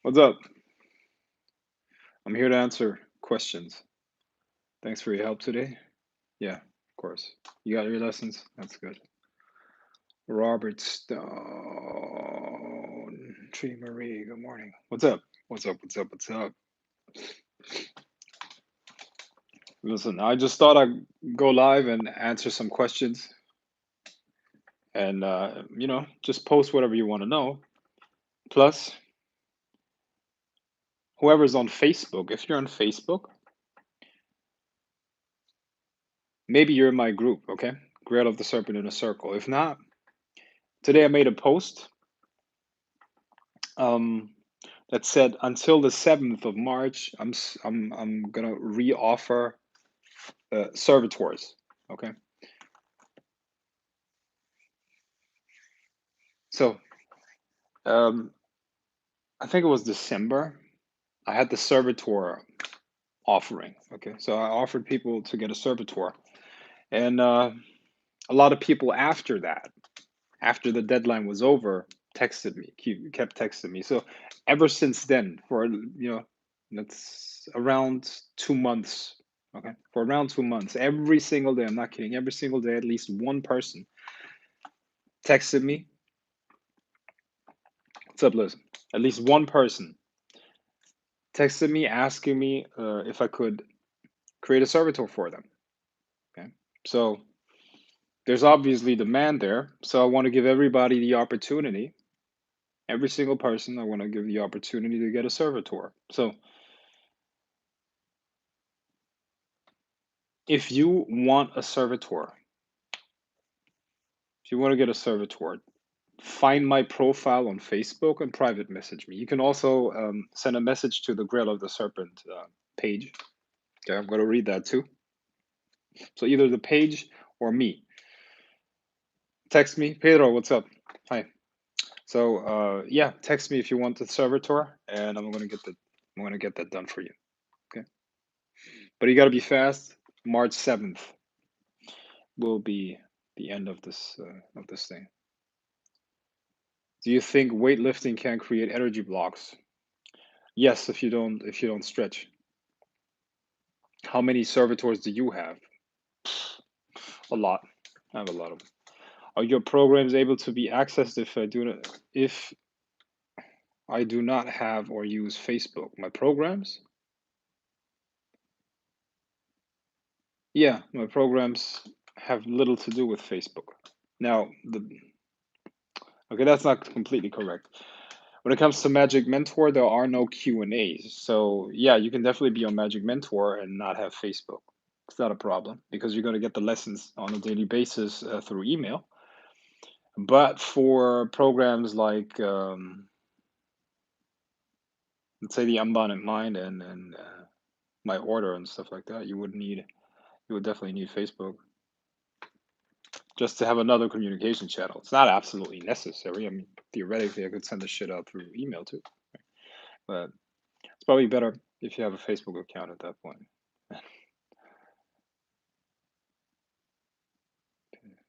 What's up? I'm here to answer questions. Thanks for your help today. Yeah, of course. You got your lessons? That's good. Robert Stone. Tree Marie, good morning. What's up? What's up? What's up? What's up? Listen, I just thought I'd go live and answer some questions and, just post whatever you want to know. Plus, whoever's on Facebook, if you're on Facebook, maybe you're in my group, okay? Grail of the Serpent in a Circle. If not, today I made a post that said until the 7th of March, I'm gonna re-offer servitors. Okay, so I think it was December. I had the servitor offering. Okay, so I offered people to get a servitor, and a lot of people after that, after the deadline was over, texted me, kept texting me. So ever since then, for that's around 2 months. Okay, for around 2 months, every single day, I'm not kidding, every single day, at least one person texted me. What's up, Liz? At least one person texted me asking me if I could create a servitor for them. Okay, so there's obviously demand there. So I want to give everybody the opportunity. Every single person, I want to give the opportunity to get a servitor. So if you want a servitor, if you want to get a servitor, find my profile on Facebook and private message me. You can also send a message to the Grail of the Serpent page. Okay, I'm going to read that too. So either the page or me. Text me, Pedro. What's up? Hi. So yeah, text me if you want the servitor, and I'm going to get that done for you. Okay. But you got to be fast. March 7th will be the end of this thing. Do you think weightlifting can create energy blocks? Yes, if you don't stretch. How many servitors do you have? A lot. I have a lot of them. Are your programs able to be accessed if I do not have or use Facebook? My programs? Yeah, my programs have little to do with Facebook. Now, okay, that's not completely correct. When it comes to Magic Mentor, there are no Q&As. So yeah, you can definitely be on Magic Mentor and not have Facebook. It's not a problem because you're going to get the lessons on a daily basis through email. But for programs like, let's say the Unbounded Mind and My Order and stuff like that, you would definitely need Facebook just to have another communication channel. It's not absolutely necessary. I mean, theoretically, I could send this shit out through email too, but it's probably better if you have a Facebook account at that point.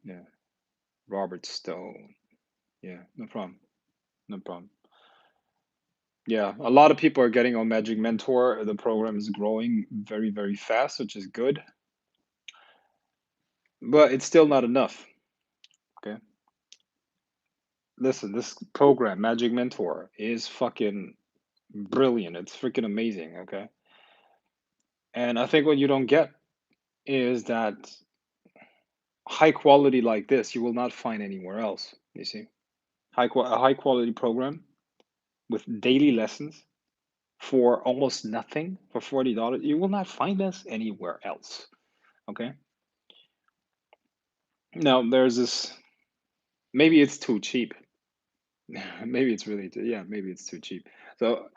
Yeah, Robert Stone. Yeah, no problem. No problem. Yeah, a lot of people are getting on Magic Mentor. The program is growing very, very fast, which is good. But it's still not enough. Okay. Listen, this program, Magic Mentor, is fucking brilliant. It's freaking amazing. Okay. And I think what you don't get is that high quality like this you will not find anywhere else. You see, a high quality program with daily lessons for almost nothing for $40. You will not find this anywhere else. Okay. Now there's this. Maybe it's too cheap. Maybe it's really yeah. Maybe it's too cheap. So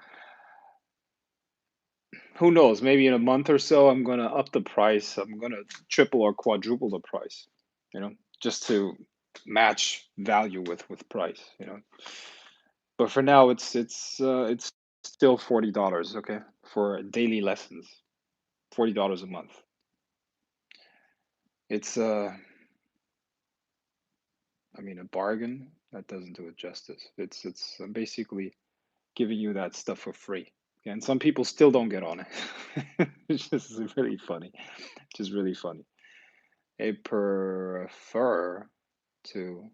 who knows? Maybe in a month or so, I'm gonna up the price. I'm gonna triple or quadruple the price. You know, just to match value with price. You know, but for now, it's still $40. Okay, for daily lessons, $40 a month. It's I mean, a bargain that doesn't do it justice. It's basically giving you that stuff for free. And some people still don't get on it. It's just really funny. Just really funny. I prefer to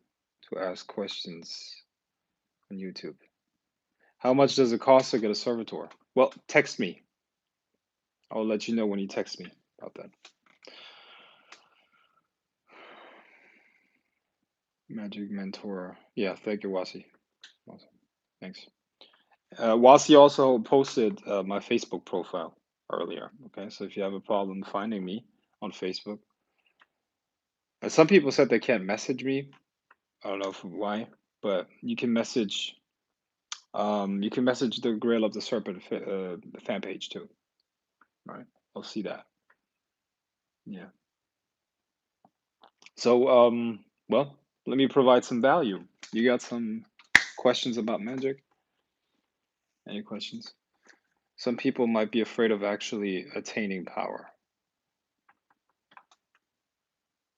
ask questions on YouTube. How much does it cost to get a servitor? Well, text me. I'll let you know when you text me about that. Magic Mentor. Yeah, thank you, Wasi. Awesome. Thanks. Wasi also posted my Facebook profile earlier. Okay, so if you have a problem finding me on Facebook, some people said they can't message me. I don't know why, but you can message the Grail of the Serpent fan page too. Right, I'll see that. Yeah. So well, let me provide some value. You got some questions about magic? Any questions? Some people might be afraid of actually attaining power.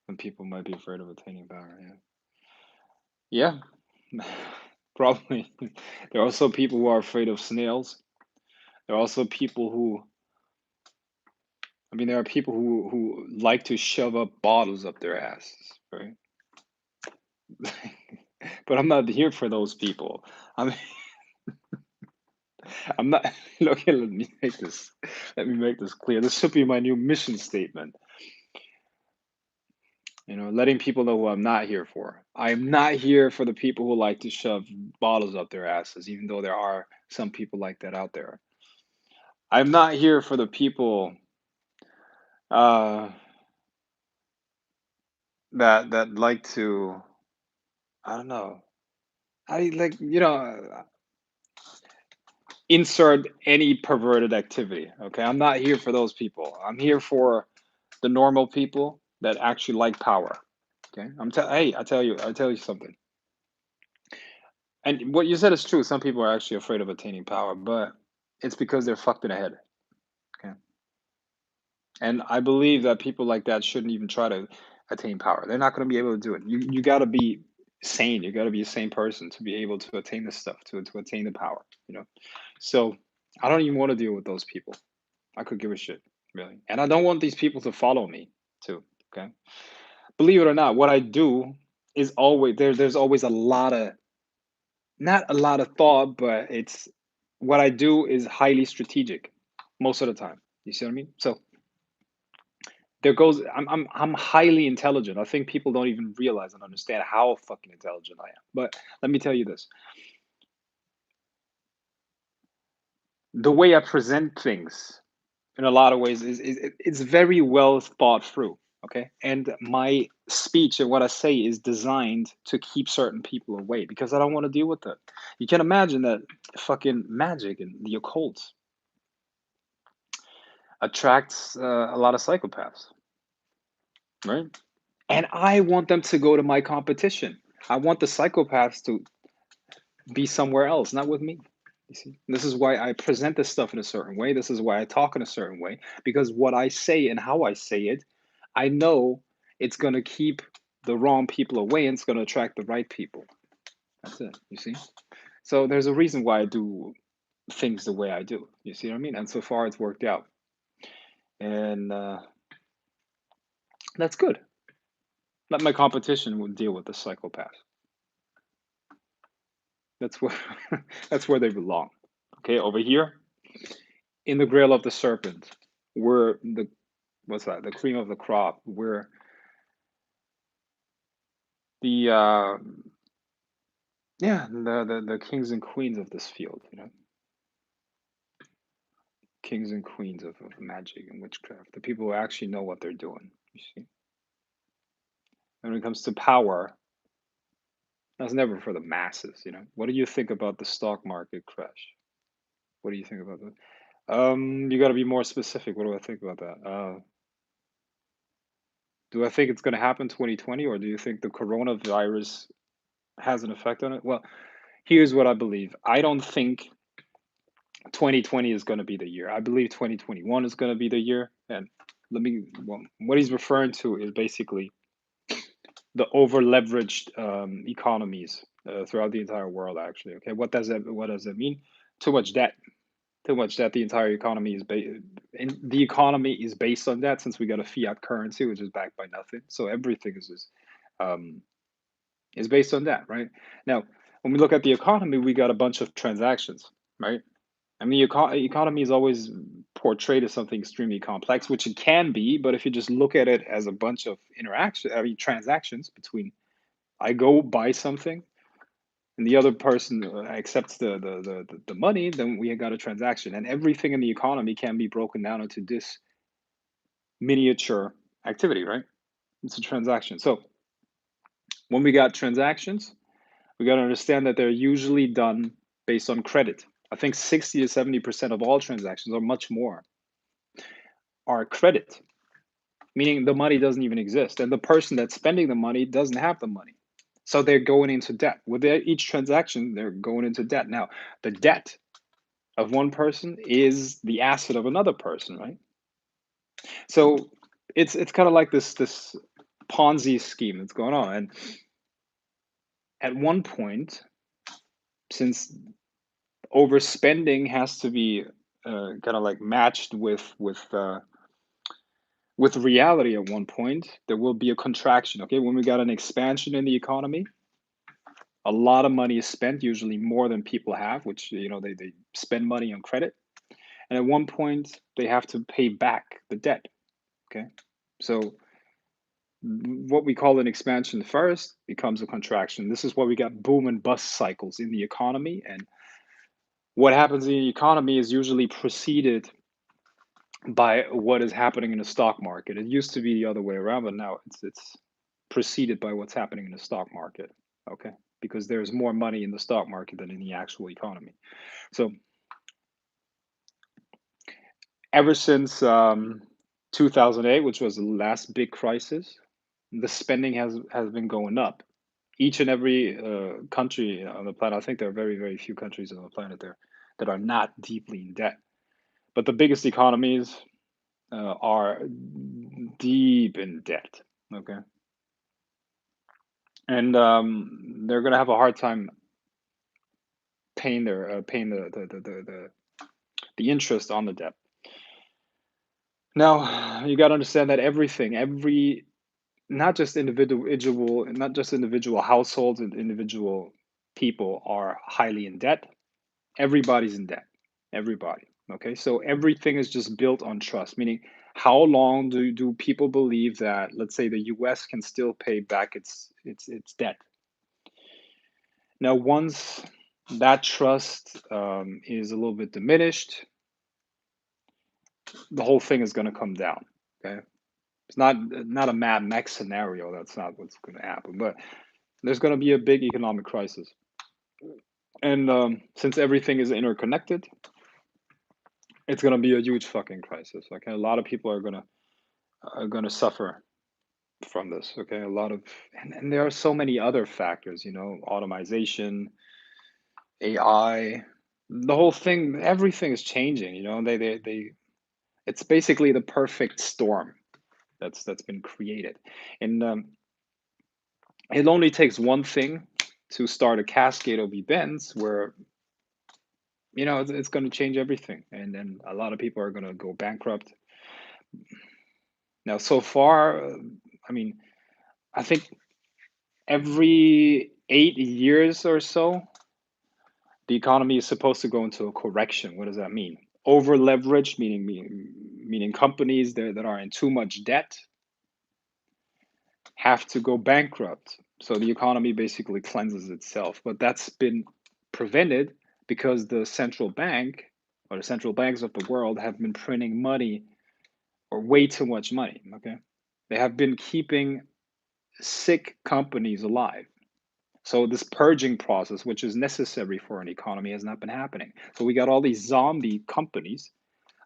Some people might be afraid of attaining power. Yeah. Yeah. Probably. There are also people who are afraid of snails. There are also people who, I mean, there are people who like to shove up bottles up their asses, right? But I'm not here for those people. I'm I'm not. Okay, let me make this clear. This should be my new mission statement. You know, letting people know who I'm not here for. I'm not here for the people who like to shove bottles up their asses, even though there are some people like that out there. I'm not here for the people uh, that like to, I don't know, I like, insert any perverted activity. Okay, I'm not here for those people. I'm here for the normal people that actually like power. Okay, hey, I tell you something. And what you said is true. Some people are actually afraid of attaining power, but it's because they're fucked in the head. Okay, and I believe that people like that shouldn't even try to attain power. They're not going to be able to do it. You got to be sane. You got to be a sane person to be able to attain this stuff, to attain the power. You know, so I don't even want to deal with those people. I could give a shit, really. And I don't want these people to follow me too. Okay. Believe it or not, what I do is always there's always a lot of not a lot of thought, but it's what I do is highly strategic most of the time. You see what I mean? So there goes I'm highly intelligent. I think people don't even realize and understand how fucking intelligent I am. But let me tell you this. The way I present things in a lot of ways is it's very well thought through. Okay, and my speech and what I say is designed to keep certain people away because I don't want to deal with it. You can imagine that fucking magic and the occult attracts a lot of psychopaths, right? And I want them to go to my competition. I want the psychopaths to be somewhere else, not with me. You see, this is why I present this stuff in a certain way. This is why I talk in a certain way because what I say and how I say it, I know it's going to keep the wrong people away and it's going to attract the right people. That's it. You see? So there's a reason why I do things the way I do. You see what I mean? And so far it's worked out. And that's good. Let my competition deal with the psychopath. That's where that's where they belong. Okay, over here in the Grail of the Serpent. we're the what's that? The cream of the crop. We're the yeah, the kings and queens of this field, you know, kings and queens of magic and witchcraft. The people who actually know what they're doing. You see, and when it comes to power, that's never for the masses. You know, what do you think about the stock market crash? What do you think about that? You got to be more specific. What do I think about that? Do I think it's going to happen 2020, or do you think the coronavirus has an effect on it? Well, here's what I believe. I don't think 2020 is going to be the year. I believe 2021 is going to be the year. And well, what he's referring to is basically the over leveraged economies throughout the entire world, actually. Okay. What does that mean? Too much debt. Too much debt. The entire economy and the economy is based on that, since we got a fiat currency, which is backed by nothing. So everything um, is based on that, right? Now, when we look at the economy, we got a bunch of transactions, right? I mean, economy is always portrayed as something extremely complex, which it can be. But if you just look at it as a bunch of transactions between, I go buy something and the other person accepts the money, then we got a transaction. And everything in the economy can be broken down into this miniature activity, right? It's a transaction. So when we got transactions, we got to understand that they're usually done based on credit. I think 60 to 70% of all transactions, or much more, are credit, meaning the money doesn't even exist. And the person that's spending the money doesn't have the money. So they're going into debt. With each transaction, they're going into debt. Now, the debt of one person is the asset of another person, right? So it's kind of like this Ponzi scheme that's going on. And at one point, since overspending has to be kind of like matched with reality, at one point there will be a contraction. Okay, when we got an expansion in the economy, a lot of money is spent, usually more than people have, which, you know, they spend money on credit, and at one point they have to pay back the debt. Okay, so what we call an expansion first becomes a contraction. This is why we got boom and bust cycles in the economy. And what happens in the economy is usually preceded by what is happening in the stock market. It used to be the other way around, but now it's preceded by what's happening in the stock market. Okay, because there's more money in the stock market than in the actual economy. So ever since 2008, which was the last big crisis, the spending has been going up. Each and every country on the planet, I think there are very, very few countries on the planet there that are not deeply in debt. But the biggest economies are deep in debt. Okay, and they're gonna have a hard time paying the interest on the debt. Now, you got to understand that every not just individual households and individual people are highly in debt. Everybody's in debt. Everybody. Okay, so everything is just built on trust. Meaning, how long do people believe that, let's say, the U.S. can still pay back its debt? Now, once that trust is a little bit diminished, the whole thing is going to come down. Okay, it's not a Mad Max scenario. That's not what's going to happen. But there's going to be a big economic crisis, and since everything is interconnected, it's going to be a huge fucking crisis. Okay, a lot of people are gonna suffer from this. Okay, a lot of and there are so many other factors. You know, automation, AI, the whole thing. Everything is changing. You know, they it's basically the perfect storm that's been created, and it only takes one thing to start a cascade of events where, you know, it's going to change everything, and then a lot of people are going to go bankrupt. Now, so far, I mean, I think every 8 years or so, the economy is supposed to go into a correction. What does that mean? Over leveraged, meaning companies that are in too much debt, have to go bankrupt. So the economy basically cleanses itself. But that's been prevented because the central bank or the central banks of the world have been printing money, or way too much money. Okay. They have been keeping sick companies alive. So this purging process, which is necessary for an economy, has not been happening. So we got all these zombie companies,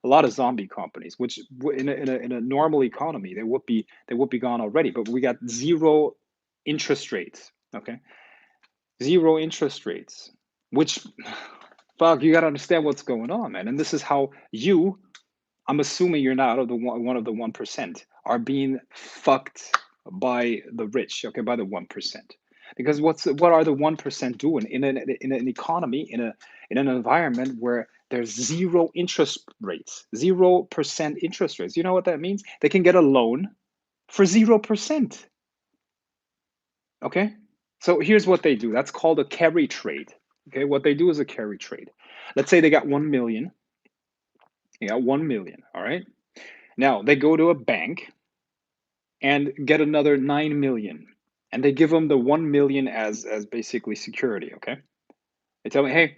a lot of zombie companies, which in a normal economy they would be gone already. But we got zero interest rates. Okay, zero interest rates, which fuck, you got to understand what's going on, man. And this is how you, I'm assuming you're not of the one of the 1%, are being fucked by the rich, okay, by the 1%. Because what are the 1% doing in an economy, in an environment where there's zero interest rates, 0% interest rates? You know what that means? They can get a loan for 0%. Okay, so here's what they do. That's called a carry trade. Okay, what they do is a carry trade. Let's say they got 1 million. They got 1 million. All right. Now they go to a bank and get another 9 million, and they give them the 1 million as basically security. Okay, they tell me, hey,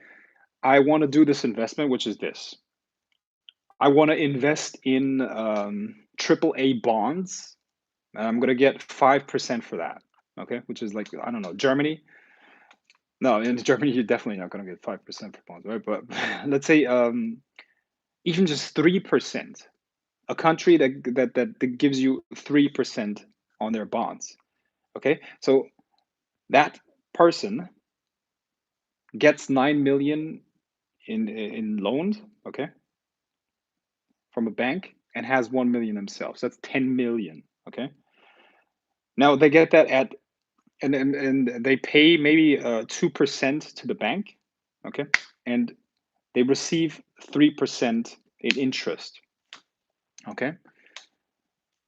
I want to do this investment, which is this. I want to invest in AAA bonds, and I'm gonna get 5% for that. Okay, which is like, I don't know, Germany. No, in Germany you're definitely not gonna get 5% for bonds, right? But let's say even just 3%. A country that gives you 3% on their bonds. Okay, so that person gets 9 million in loans, okay, from a bank, and has 1 million themselves. That's 10 million. Okay, now they get that at, and they pay maybe 2% to the bank. Okay, and they receive 3% in interest. Okay,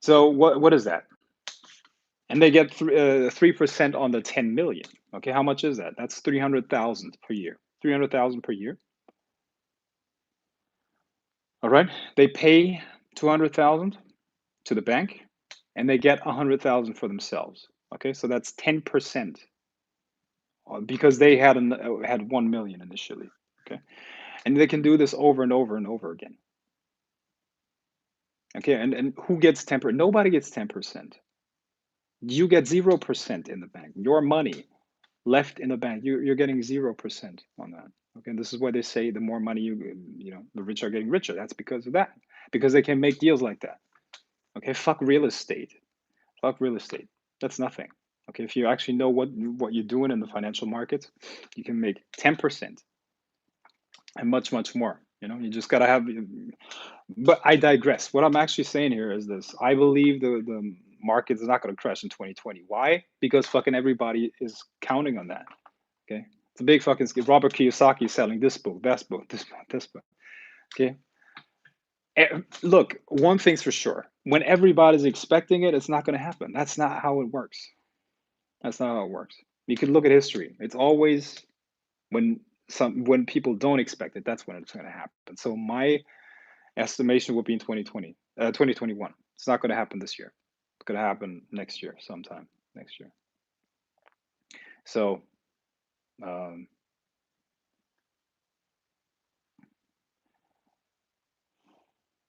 so what is that? And they get 3% on the 10 million. Okay, how much is that? That's 300,000 per year. 300,000 per year. All right, they pay 200,000 to the bank, and they get 100,000 for themselves. Okay, so that's 10%, because they had 1 million initially. Okay, and they can do this over and over and over again. Okay, and who gets 10%? Nobody gets 10%. You get 0% in the bank. Your money left in the bank, you're getting 0% on that. Okay, and this is why they say the more money the rich are getting richer. That's because of that, because they can make deals like that. Okay, fuck real estate. Fuck real estate. That's nothing. Okay, if you actually know what you're doing in the financial markets, you can make 10% and much more. You just gotta have. But I digress. What I'm actually saying here is this: I believe the market is not going to crash in 2020. Why? Because fucking everybody is counting on that. Okay, it's a big fucking scheme. Robert Kiyosaki is selling this book, this book, this book, this book. Okay. Look, one thing's for sure: when everybody's expecting it, it's not going to happen. That's not how it works. That's not how it works. You can look at history. It's always when people don't expect it, that's when it's going to happen. So my estimation will be in 2020, 2021. It's not going to happen this year. It's going to happen next year, sometime next year. So,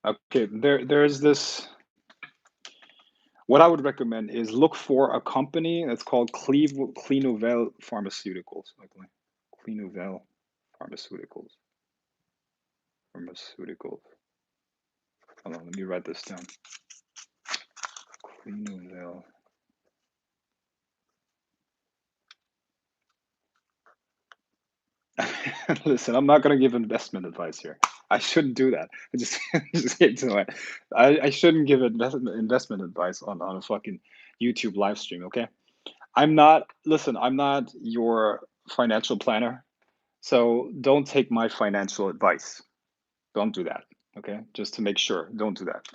okay, there's this. What I would recommend is look for a company that's called Clinuvel Pharmaceuticals. Clinuvel Pharmaceuticals. Pharmaceuticals. Hold on, let me write this down. Clinuvel. Listen, I'm not going to give investment advice here. I shouldn't do that. I just hate to know. I shouldn't give investment advice on a fucking YouTube live stream. Okay, I'm not. Listen, I'm not your financial planner, so don't take my financial advice. Don't do that. Okay, just to make sure, don't do that.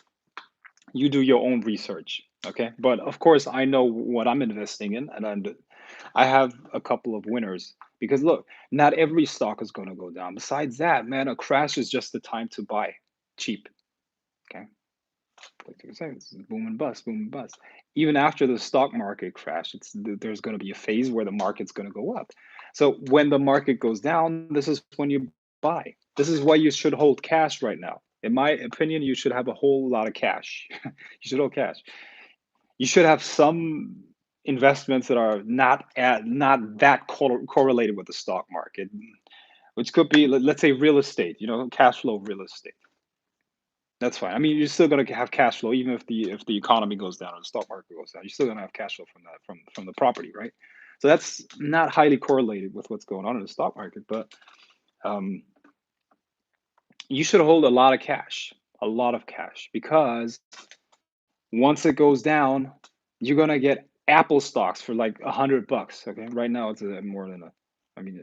You do your own research. Okay, but of course, I know what I'm investing in, and I have a couple of winners, because look, not every stock is going to go down. Besides that, man, a crash is just the time to buy cheap. Okay. Like you were saying, this is boom and bust, boom and bust. Even after the stock market crash, there's going to be a phase where the market's going to go up. So when the market goes down, this is when you buy. This is why you should hold cash right now. In my opinion, you should have a whole lot of cash. You should hold cash. You should have some investments that are not that correlated with the stock market, which could be, let's say, real estate. Cash flow real estate. That's fine. I mean, you're still gonna have cash flow even if the economy goes down or the stock market goes down. You're still gonna have cash flow from that from the property, right? So that's not highly correlated with what's going on in the stock market, but um, you should hold a lot of cash, because once it goes down, you're gonna get Apple stocks for like $100. Okay, right now it's more than I mean,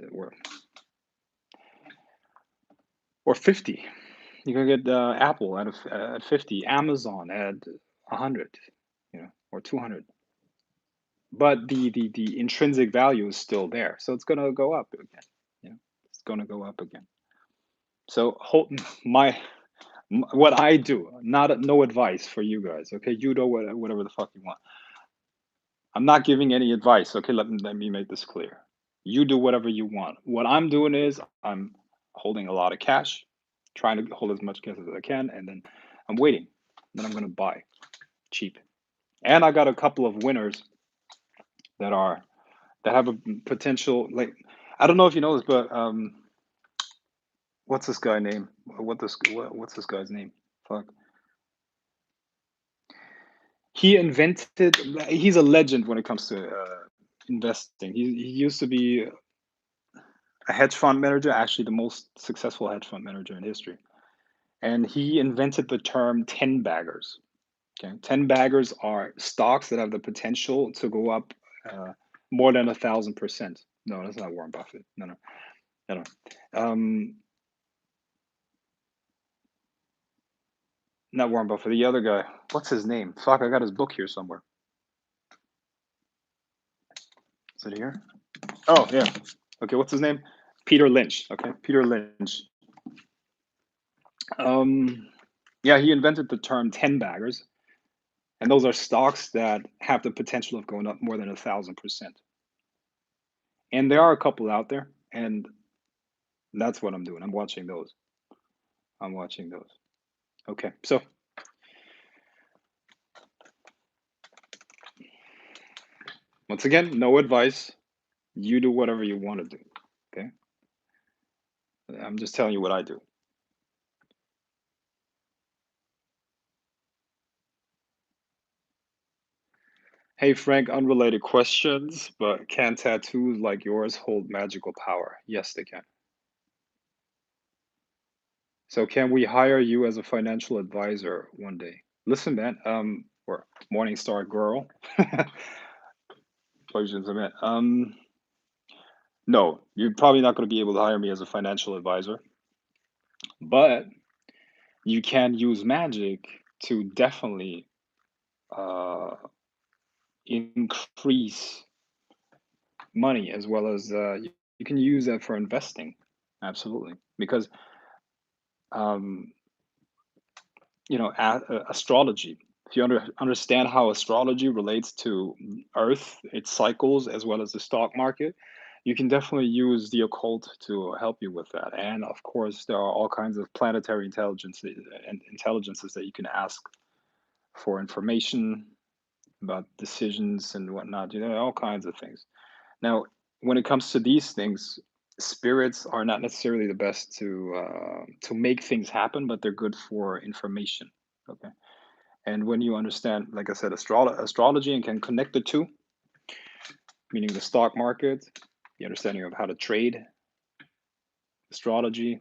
or 50. You're gonna get Apple at 50, Amazon at 100, or 200. But the intrinsic value is still there, so it's gonna go up again. It's gonna go up again. So my what I do, not no advice for you guys. Okay, you do whatever the fuck you want. I'm not giving any advice. Okay, let me make this clear. You do whatever you want. What I'm doing is I'm holding a lot of cash, trying to hold as much cash as I can, and then I'm waiting. Then I'm gonna buy cheap. And I got a couple of winners that are that have a potential. Like, I don't know if you know this, but what's this guy name? What's this guy's name? Fuck. He invented. He's a legend when it comes to investing. He used to be a hedge fund manager, actually the most successful hedge fund manager in history. And he invented the term 10 baggers. Okay, 10 baggers are stocks that have the potential to go up more than 1,000%. No, that's not Warren Buffett. No, no, no, no. Not Warren Buffett. The other guy. What's his name? Fuck, I got his book here somewhere. Is it here? Oh, yeah. Okay, what's his name? Peter Lynch. Okay, Peter Lynch. Yeah, he invented the term 10 baggers, and those are stocks that have the potential of going up more than 1,000%. And there are a couple out there, and that's what I'm doing. I'm watching those. I'm watching those. Okay, so once again, no advice. You do whatever you want to do. Okay, I'm just telling you what I do. Hey Frank, unrelated questions, but can tattoos like yours hold magical power? Yes, they can. So can we hire you as a financial advisor one day? Listen, man, or Morningstar girl. Questions, I meant. No, you're probably not going to be able to hire me as a financial advisor, but you can use magic to definitely uh, increase money, as well as you can use that for investing. Absolutely, because um, astrology. If you understand how astrology relates to Earth, its cycles, as well as the stock market, you can definitely use the occult to help you with that. And of course, there are all kinds of planetary intelligences that you can ask for information about decisions and whatnot. All kinds of things. Now, when it comes to these things, spirits are not necessarily the best to make things happen, but they're good for information. Okay. And when you understand, like I said, astrology, and can connect the two, meaning the stock market, the understanding of how to trade, astrology,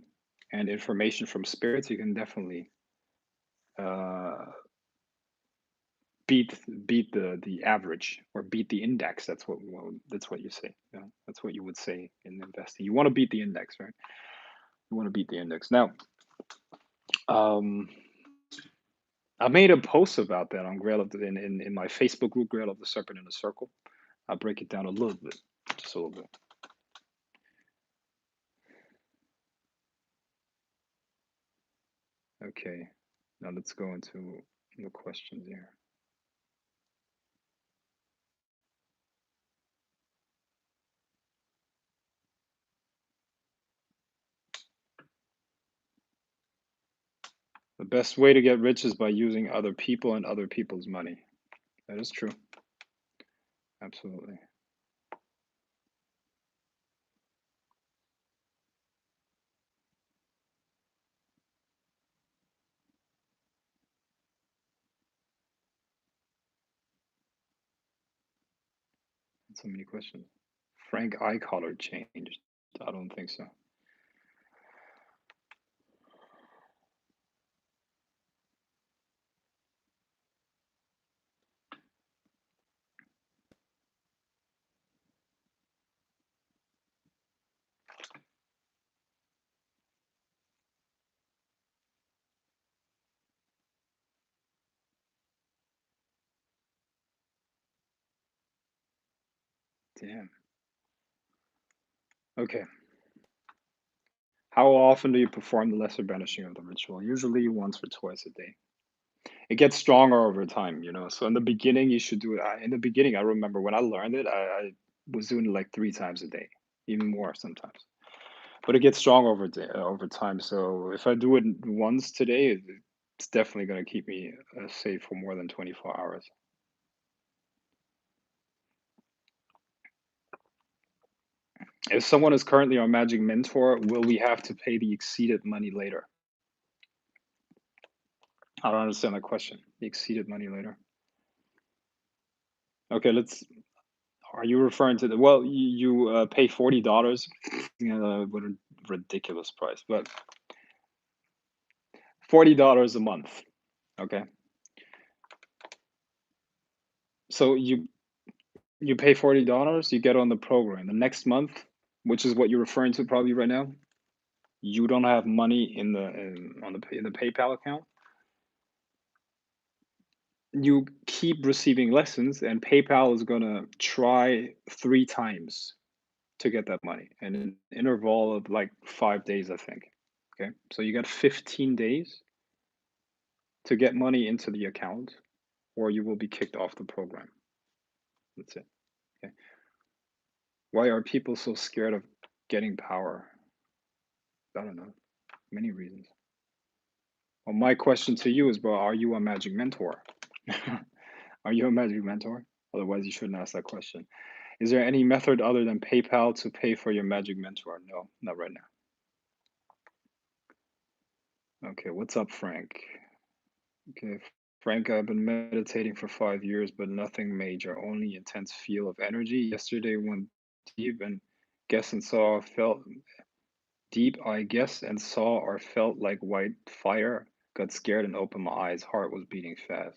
and information from spirits, you can definitely uh, beat the average, or beat the index. That's what you say. That's what you would say in investing. You want to beat the index, right? You want to beat the index. Now, um, I made a post about that on Grail of in my Facebook group, Grail of the Serpent in a Circle. I'll break it down a little bit, just a little bit. Okay, now let's go into No questions here. The best way to get rich is by using other people and other people's money. That is true. Absolutely. So many questions. Frank eye color changed. I don't think so. Damn. Okay. How often do you perform the lesser banishing of the ritual? Usually once or twice a day. It gets stronger over time, you know. So in the beginning, you should do it. In the beginning, I remember when I learned it, I was doing it like 3 times a day, even more sometimes. But it gets strong over time. So if I do it once today, it's definitely going to keep me safe for more than 24 hours. If someone is currently our magic mentor, will we have to pay the exceeded money later? I don't understand that question. The exceeded money later. Okay, let's. Are you referring to the? Well, you pay $40. What a ridiculous price, but $40 a month. Okay, so you pay $40, you get on the program. The next month, which is what you're referring to probably right now, you don't have money in the PayPal account. You keep receiving lessons, and PayPal is gonna try 3 times to get that money in an interval of like 5 days, I think. Okay, so you got 15 days to get money into the account, or you will be kicked off the program. That's it. Okay. Why are people so scared of getting power? I don't know. Many reasons. Well, my question to you is, bro, are you a magic mentor? Are you a magic mentor? Otherwise, you shouldn't ask that question. Is there any method other than PayPal to pay for your magic mentor? No, not right now. Okay, what's up, Frank? Okay, Frank, I've been meditating for 5 years, but nothing major, only intense feel of energy. Yesterday went deep and guess and saw felt deep, I guess, and saw or felt like white fire. Got scared and opened my eyes. Heart was beating fast.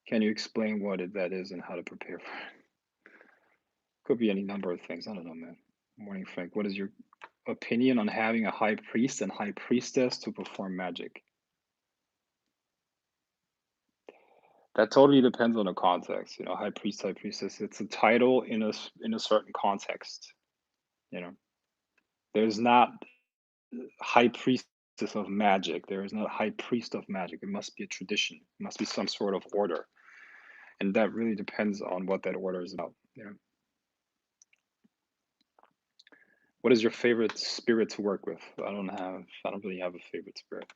Can you explain that is and how to prepare for it? Could be any number of things. I don't know, man. Morning, Frank. What is your opinion on having a high priest and high priestess to perform magic? That totally depends on the context. You know, high priest, high priestess. It's a title in a certain context. You know, there's not high priestess of magic. There is not high priest of magic. It must be a tradition. It must be some sort of order, and that really depends on what that order is about. You know, what is your favorite spirit to work with? I don't really have a favorite spirit.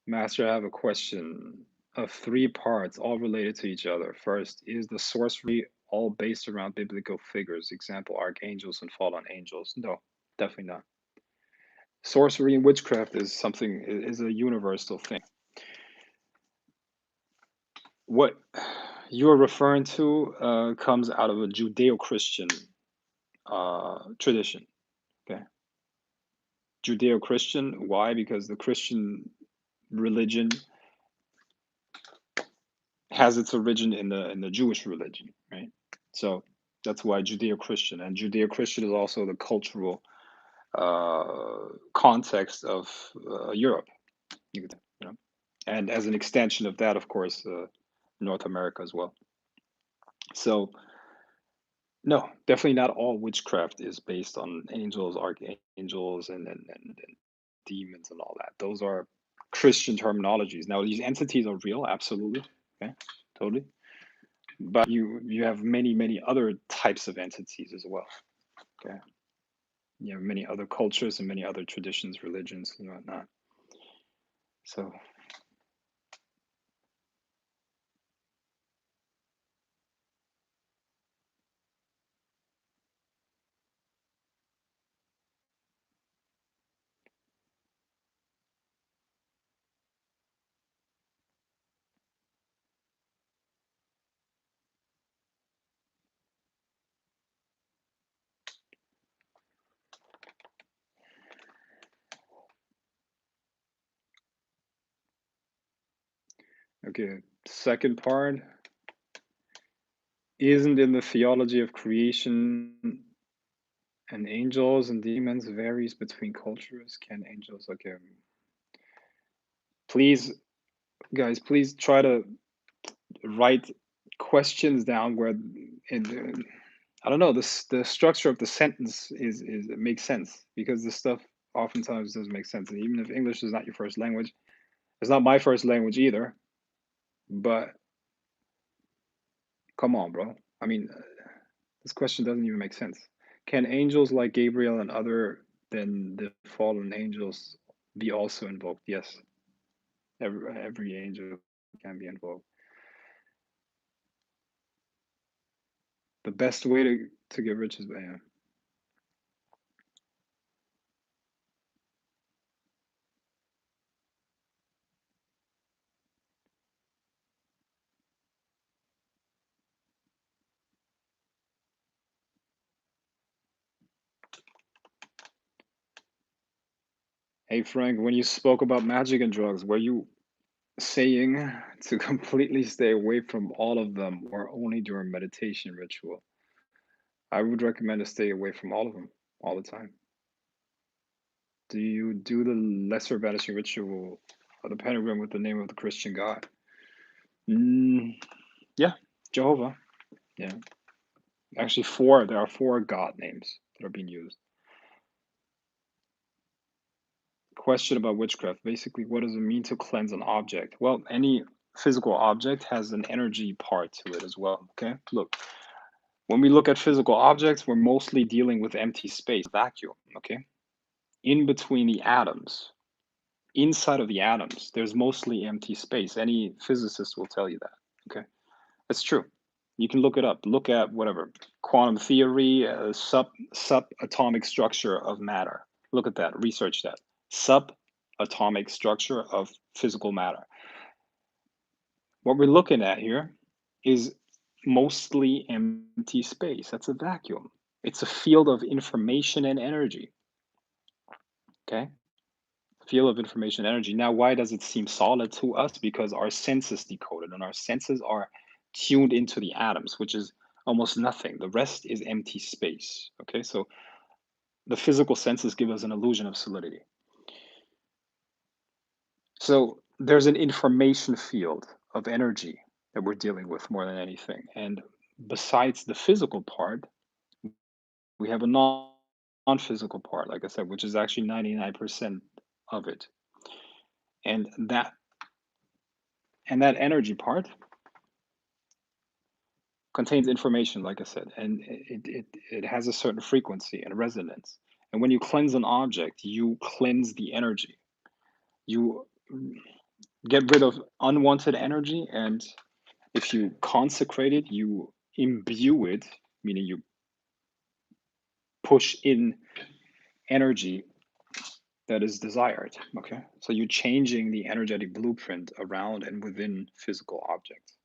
Master, I have a question of 3 parts, all related to each other. First, is the sorcery all based around biblical figures? Example, archangels and fallen angels? No, definitely not. Sorcery and witchcraft is a universal thing. What you're referring to comes out of a Judeo-Christian tradition. Okay, Judeo-Christian. Why? Because the Christian religion has its origin in the Jewish religion, right? So that's why Judeo-Christian, and Judeo-Christian is also the cultural context of Europe, you could say, you know, and as an extension of that, of course, North America as well. So no, definitely not all witchcraft is based on angels, archangels, and demons and all that. Those are Christian terminologies. Now, these entities are real, absolutely, okay, totally. But you have many other types of entities as well. Okay, you have many other cultures and many other traditions, religions, and whatnot. So, okay, second part isn't in the theology of creation and angels and demons varies between cultures. Can angels, okay, please, guys, please try to write questions down where it, I don't know, the structure of the sentence is it makes sense, because this stuff oftentimes doesn't make sense. And even if English is not your first language, it's not my first language either. But come on, bro. I mean, this question doesn't even make sense. Can angels like Gabriel and other than the fallen angels be also invoked? Yes, every angel can be invoked. The best way to get rich is by, yeah. Hey Frank, when you spoke about magic and drugs, were you saying to completely stay away from all of them or only during meditation ritual? I would recommend to stay away from all of them all the time. Do you do the lesser vanishing ritual or the pentagram with the name of the Christian God? Mm, yeah, Jehovah. Yeah, actually, four. There are four God names that are being used. Question about witchcraft. Basically, what does it mean to cleanse an object? Well, any physical object has an energy part to it as well. Okay, look. When we look at physical objects, we're mostly dealing with empty space, vacuum, okay? In between the atoms, inside of the atoms, there's mostly empty space. Any physicist will tell you that, okay? It's true. You can look it up. Look at whatever, quantum theory, subatomic structure of matter. Look at that, research that. Subatomic structure of physical matter. What we're looking at here is mostly empty space. That's a vacuum. It's a field of information and energy. Okay? Field of information and energy. Now, why does it seem solid to us? Because our senses decoded and our senses are tuned into the atoms, which is almost nothing. The rest is empty space. Okay, so the physical senses give us an illusion of solidity. So there's an information field of energy that we're dealing with more than anything. And besides the physical part, we have a non-physical part, like I said, which is actually 99% of it. And that energy part contains information, like I said, and it has a certain frequency and resonance. And when you cleanse an object, you cleanse the energy. You get rid of unwanted energy, and if you consecrate it, you imbue it, meaning you push in energy that is desired. Okay, so you're changing the energetic blueprint around and within physical objects.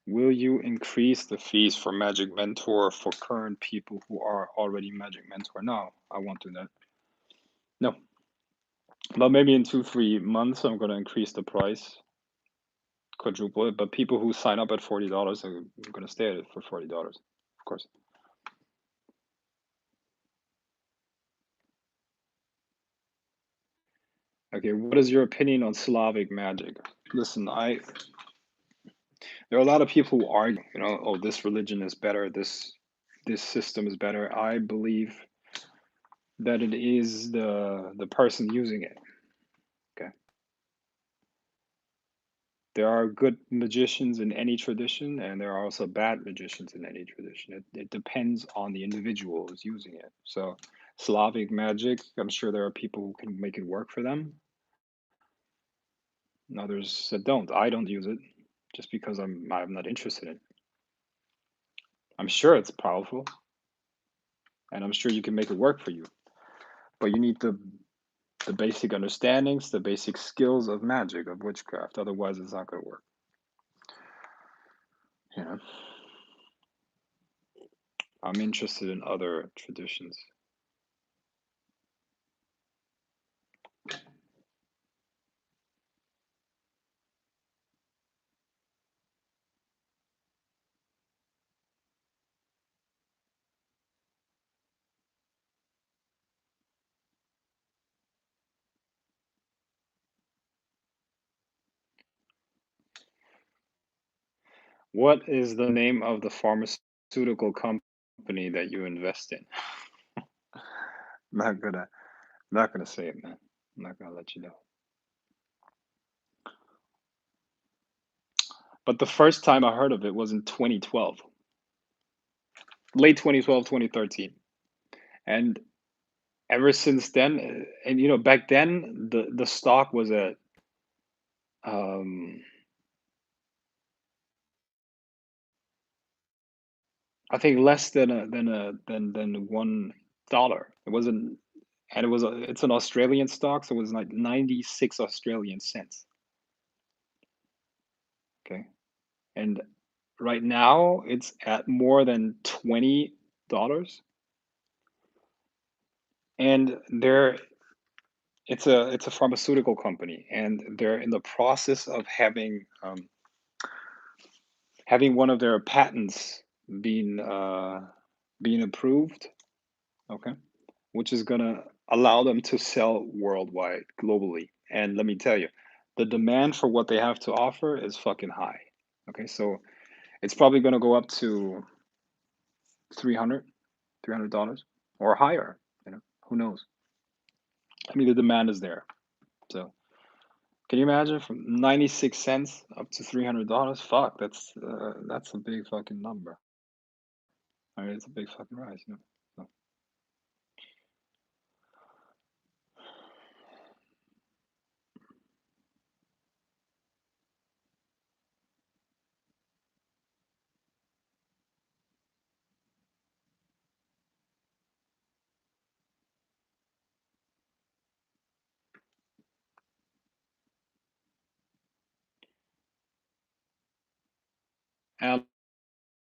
Will you increase the fees for Magic Mentor for current people who are already Magic Mentor? No, I won't do that. No, but maybe in 2-3 months I'm gonna increase the price, quadruple it. But people who sign up at $40 are gonna stay at it for $40, of course. Okay, what is your opinion on Slavic magic? Listen, there are a lot of people who argue, oh, this religion is better, this system is better. I believe that it is the person using it. Okay. There are good magicians in any tradition, and there are also bad magicians in any tradition. It depends on the individual who's using it. So, Slavic magic, I'm sure there are people who can make it work for them. And others that don't. I don't use it just because I'm not interested in it. I'm sure it's powerful, and I'm sure you can make it work for you. But you need the basic understandings, the basic skills of magic, of witchcraft. Otherwise, it's not going to work. You know, I'm interested in other traditions. What is the name of the pharmaceutical company that you invest in? Not gonna, not gonna say it, man. I'm not gonna let you know. But the first time I heard of it was in 2012, late 2012, 2013, and ever since then, and back then the stock was at um, I think less than $1. It wasn't, and it's an Australian stock, so it was like 96 Australian cents. Okay, and right now it's at more than $20, and it's a pharmaceutical company, and they're in the process of having one of their patents being being approved. Okay, which is gonna allow them to sell worldwide, globally. And let me tell you, the demand for what they have to offer is fucking high. Okay, so it's probably gonna go up to 300 $300 or higher. Who knows? I mean, the demand is there. So can you imagine from 96 cents up to $300? Fuck, that's a big fucking number. I mean, it's a big fucking rise. So,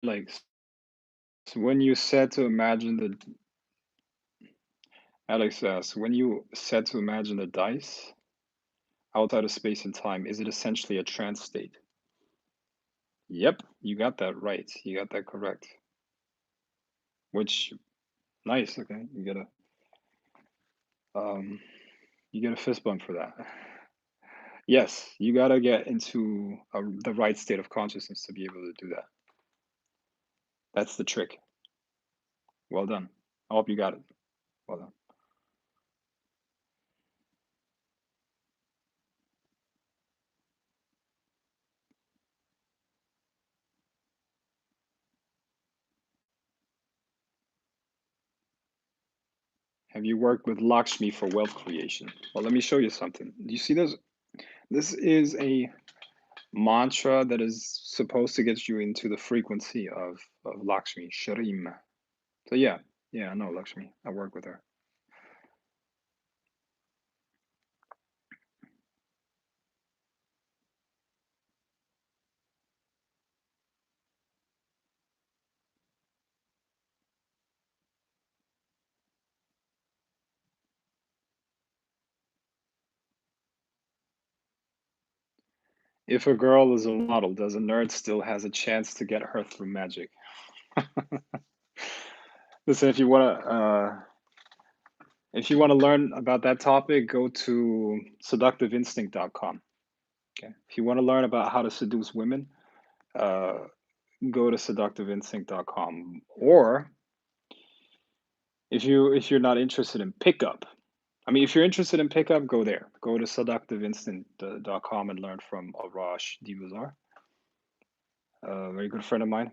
Alex, when you said to imagine the Alex asks, when you said to imagine the dice outside of space and time, is it essentially a trance state? Yep, you got that right. You got that correct. Which, nice. Okay, um, you get a fist bump for that. Yes, you gotta get into the right state of consciousness to be able to do that. That's the trick. Well done. I hope you got it. Well done. Have you worked with Lakshmi for wealth creation? Well, let me show you something. Do you see this? This is a mantra that is supposed to get you into the frequency of Lakshmi, Shrim. So yeah, I know Lakshmi. I work with her. If a girl is a model, does a nerd still has a chance to get her through magic? Listen, if you wanna, If you want to learn about that topic, go to seductiveinstinct.com. Okay. If you want to learn about how to seduce women, uh, go to seductiveinstinct.com. Or if you're not interested in pickup, I mean, if you're interested in pickup, go there. Go to seductiveinstinct.com and learn from Arash Divazar, a very good friend of mine.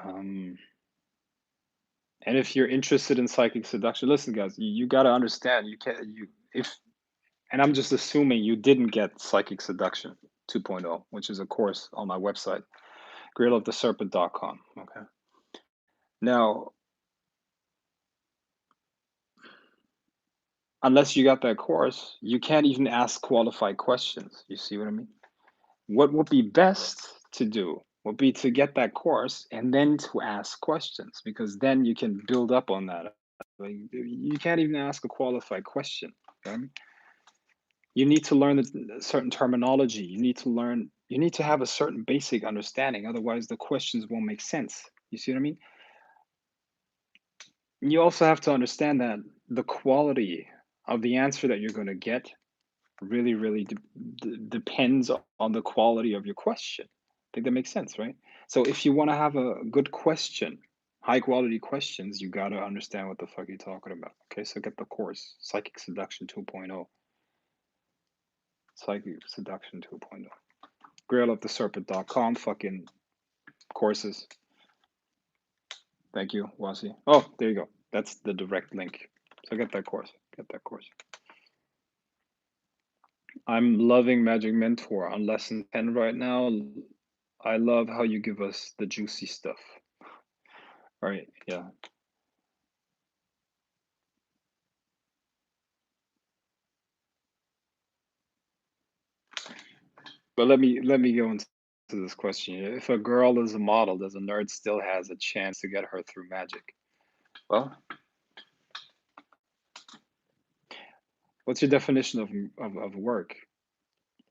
Um, and if you're interested in psychic seduction, listen, guys, you got to understand. You can't you if And I'm just assuming you didn't get Psychic Seduction 2.0, which is a course on my website, grailoftheserpent.com. Okay. Now, unless you got that course, you can't even ask qualified questions. You see what I mean? What would be best to do would be to get that course and then to ask questions, because then you can build up on that. Like, you can't even ask a qualified question. Okay? You need to learn certain terminology. You need to have a certain basic understanding. Otherwise, the questions won't make sense. You see what I mean? You also have to understand that the quality of the answer that you're going to get really, really depends on the quality of your question. I think that makes sense, right? So if you want to have a good question, high quality questions, you got to understand what the fuck you're talking about. Okay, so get the course, Psychic Seduction 2.0. Psychic Seduction 2.0. Grailoftheserpent.com, fucking courses. Thank you, Wasi. Oh, there you go. That's the direct link. So get that course. Get that course. I'm loving Magic Mentor on lesson 10 right now. I love how you give us the juicy stuff. Right? Yeah. But let me go into this question. If a girl is a model, does a nerd still has a chance to get her through magic? Well, what's your definition of work?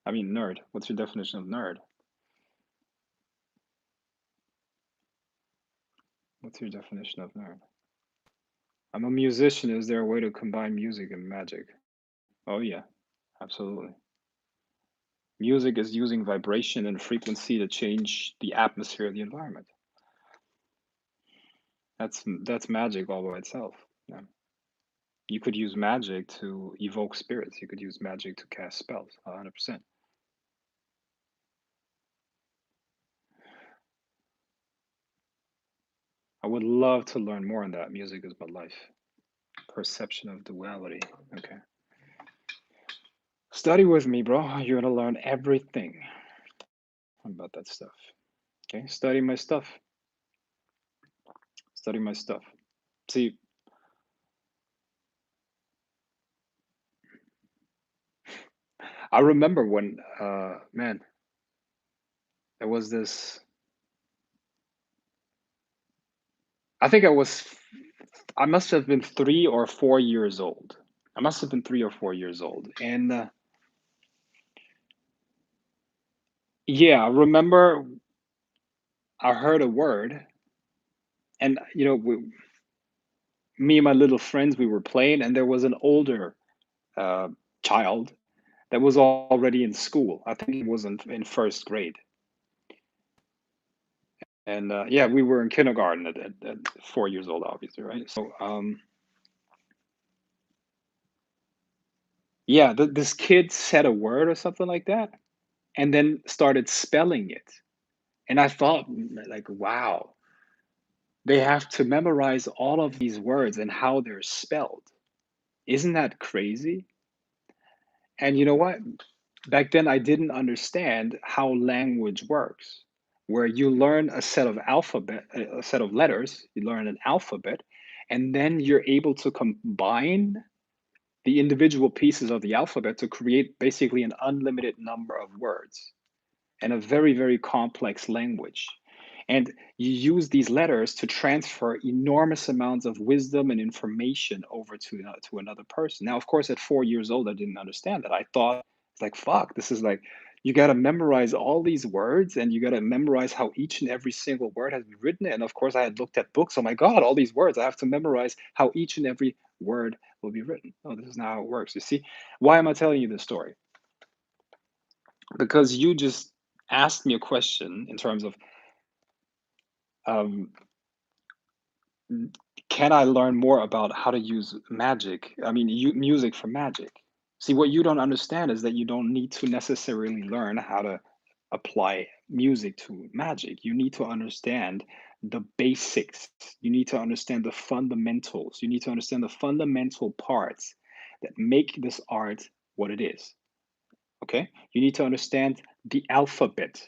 I mean, nerd. What's your definition of nerd? What's your definition of nerd? I'm a musician. Is there a way to combine music and magic? Oh, yeah, absolutely. Music is using vibration and frequency to change the atmosphere of the environment. That's magic all by itself. Yeah. You could use magic to evoke spirits. You could use magic to cast spells. 100%. I would love to learn more on that. Music is my life. Perception of duality. Okay. Study with me, bro. You're gonna learn everything about that stuff. Okay. Study my stuff. Study my stuff. See, I remember when, man, there was this. I think I must have been 3 or 4 years old. I must have been 3 or 4 years old. And yeah, I remember I heard a word, and me and my little friends, we were playing, and there was an older uh, child that was already in school. I think he was in first grade. And yeah, we were in kindergarten at 4 years old, obviously, right? So yeah, this kid said a word or something like that, and then started spelling it. And I thought, like, wow, they have to memorize all of these words and how they're spelled. Isn't that crazy? And you know what? Back then, I didn't understand how language works, where you learn a set of letters, you learn an alphabet, and then you're able to combine the individual pieces of the alphabet to create basically an unlimited number of words and a very, very complex language. And you use these letters to transfer enormous amounts of wisdom and information over to another person. Now, of course, at 4 years old, I didn't understand that. I thought, it's like, fuck, this is like You got to memorize all these words, and you got to memorize how each and every single word has been written. And of course, I had looked at books. Oh my God, all these words. I have to memorize how each and every word will be written. Oh, this is not how it works. You see, why am I telling you this story? Because you just asked me a question in terms of, um, can I learn more about how to use magic? I mean, music for magic. See, what you don't understand is that you don't need to necessarily learn how to apply music to magic. You need to understand the basics. You need to understand the fundamentals. You need to understand the fundamental parts that make this art what it is. Okay? You need to understand the alphabet,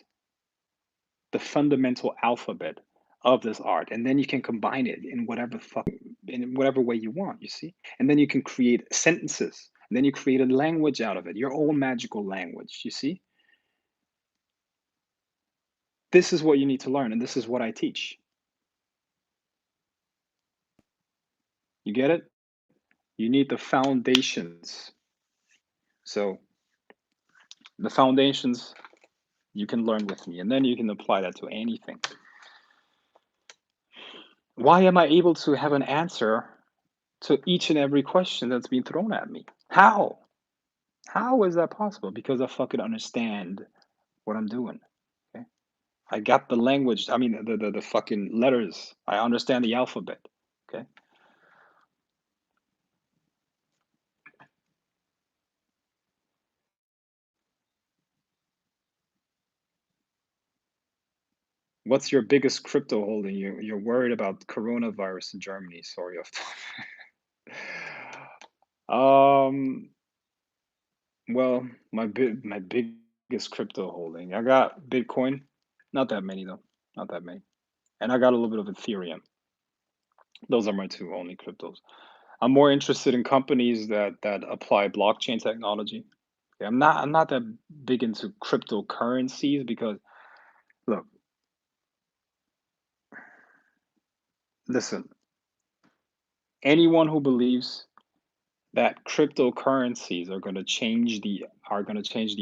the fundamental alphabet of this art, and then you can combine it in whatever way you want, you see, and then you can create sentences, and then you create a language out of it, your own magical language, you see. This is what you need to learn, and this is what I teach. You get it? You need the foundations. So the foundations you can learn with me, and then you can apply that to anything. Why am I able to have an answer to each and every question that's being thrown at me? How is that possible? Because I fucking understand what I'm doing. Okay. I got the language. I mean, the fucking letters. I understand the alphabet. Okay. What's your biggest crypto holding? You're worried about coronavirus in Germany. Sorry. um. Well, my biggest crypto holding. I got Bitcoin. Not that many though. Not that many. And I got a little bit of Ethereum. Those are my two only cryptos. I'm more interested in companies that apply blockchain technology. Okay, I'm not that big into cryptocurrencies because look, listen, anyone who believes that cryptocurrencies are going to change the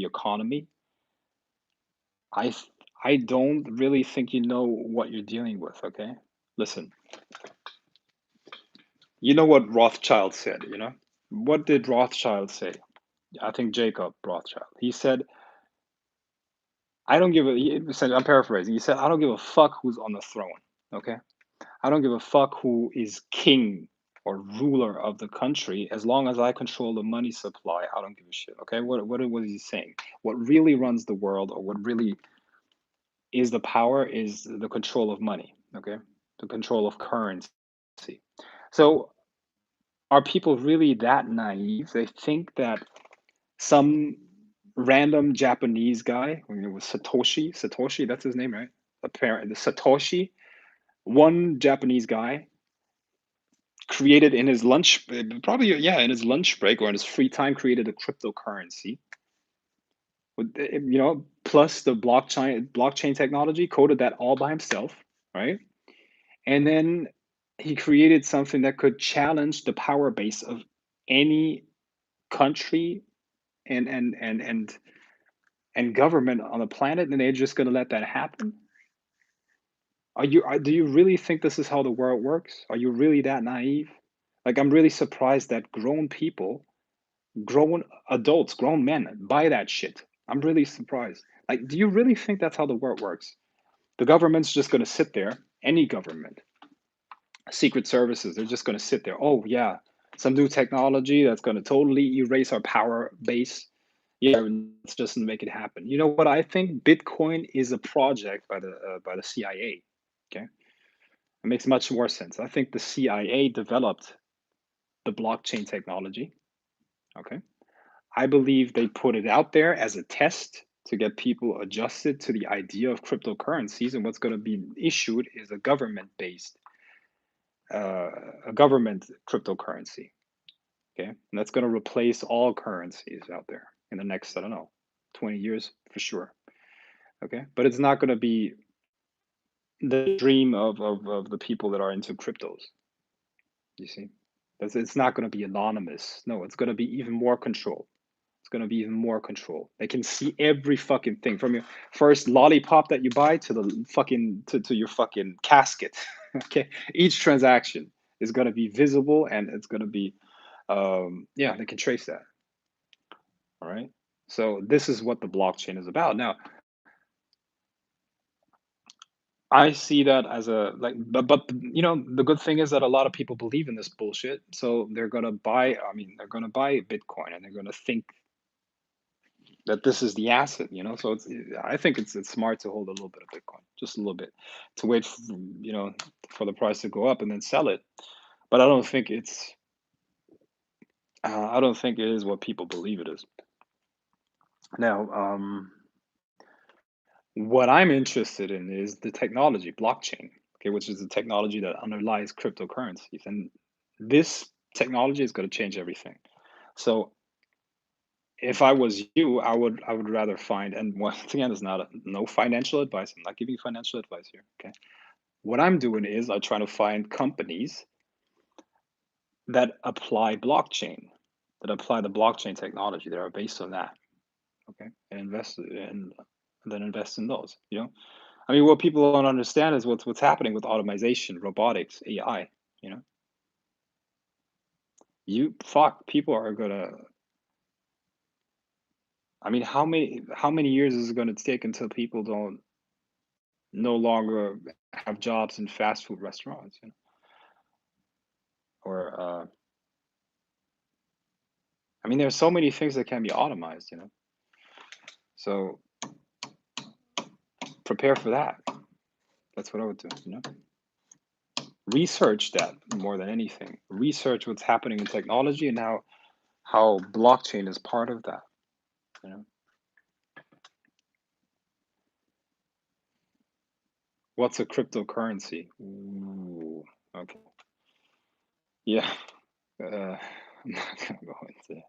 economy, I I don't really think you know what you're dealing with, okay? Listen, you know what Rothschild said, you know? What did Rothschild say? I think Jacob Rothschild. He said, I don't give a he said, I'm paraphrasing. He said, I don't give a fuck who's on the throne, okay? I don't give a fuck who is king or ruler of the country as long as I control the money supply. I don't give a shit. Okay, what was he saying? What really runs the world, or what really is the power, is the control of money. Okay, the control of currency. So are people really that naive? They think that some random Japanese guy, I mean, it was Satoshi, that's his name, right? Apparently, Satoshi, one Japanese guy created in his lunch, probably, yeah, in his lunch break or in his free time, created a cryptocurrency with, plus the blockchain technology, coded that all by himself, right? And then he created something that could challenge the power base of any country and government on the planet, and they're just going to let that happen. Do you really think this is how the world works? Are you really that naive? Like, I'm really surprised that grown adults, grown men buy that shit. I'm really surprised. Like, do you really think that's how the world works? The government's just going to sit there, any government, secret services, they're just going to sit there. Oh, yeah, some new technology that's going to totally erase our power base. Yeah, let's just make it happen. You know what I think? Bitcoin is a project by the CIA. Okay, it makes much more sense. I think the CIA developed the blockchain technology. Okay, I believe they put it out there as a test to get people adjusted to the idea of cryptocurrencies, and what's going to be issued is uh, a government cryptocurrency. Okay, and that's going to replace all currencies out there in the next, I don't know, 20 years for sure. Okay, but it's not going to be the dream of the people that are into cryptos. You see, it's not going to be anonymous. No, it's going to be even more controlled. going to be even more control. They can see every fucking thing from your first lollipop that you buy to the fucking to your fucking casket. Okay, each transaction is going to be visible, and it's going to be yeah, they can trace that. All right. So this is what the blockchain is about. Now, I see that as a like, but you know, the good thing is that a lot of people believe in this bullshit, so they're gonna buy. I mean, they're gonna buy Bitcoin, and they're gonna think that this is the asset. You know, so I think it's smart to hold a little bit of Bitcoin, just a little bit, to wait, you know, for the price to go up and then sell it. But I don't think it's. I don't think it is what people believe it is. Now, what I'm interested in is the technology, blockchain, okay, which is the technology that underlies cryptocurrencies. And this technology is going to change everything. So if I was you, I would rather find, and once again, it's not no financial advice. I'm not giving you financial advice here. Okay. What I'm doing is I try to find companies that apply blockchain, that apply the blockchain technology that are based on that. Okay. And then invest in those, you know. I mean, what people don't understand is what's happening with automation, robotics, AI. You know, you fuck people are gonna. I mean, how many years is it gonna take until people don't no longer have jobs in fast food restaurants, you know? Or I mean, there's so many things that can be automized, you know. So prepare for that. That's what I would do. You know, research that more than anything. Research what's happening in technology and how blockchain is part of that. You know. What's a cryptocurrency? Ooh, okay. Yeah. I'm not gonna go into.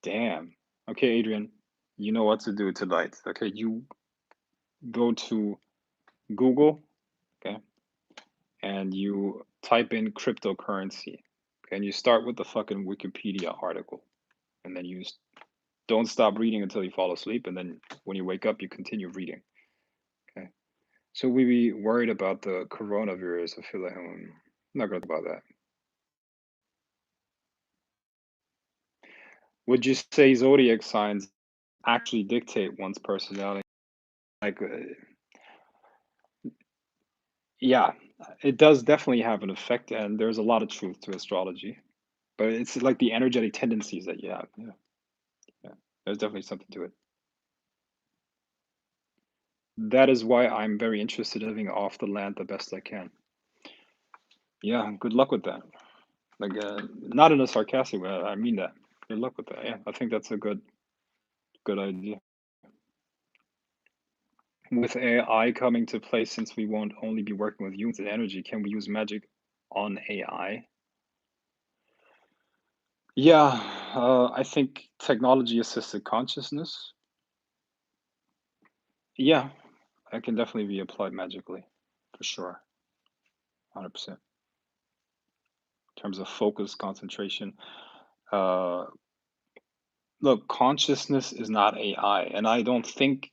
Damn. Okay, Adrian, you know what to do tonight. Okay, you go to Google, okay, and you type in cryptocurrency. Okay, and you start with the fucking Wikipedia article, and then don't stop reading until you fall asleep, and then when you wake up, you continue reading. Okay. So we be worried about the coronavirus. I feel like I'm not gonna talk about that. Would you say zodiac signs actually dictate one's personality? Like, yeah, it does definitely have an effect, and there's a lot of truth to astrology. But it's like the energetic tendencies that you have. Yeah, yeah. There's definitely something to it. That is why I'm very interested in living off the land the best I can. Yeah, good luck with that. Like, not in a sarcastic way. I mean that. Good luck with that. Yeah, I think that's a good idea. With AI coming to play, since we won't only be working with humans and energy, can we use magic on AI? Yeah, I think technology assisted consciousness. Yeah, it can definitely be applied magically, for sure, 100%. In terms of focus, concentration. Uh, Look, consciousness is not AI, and I don't think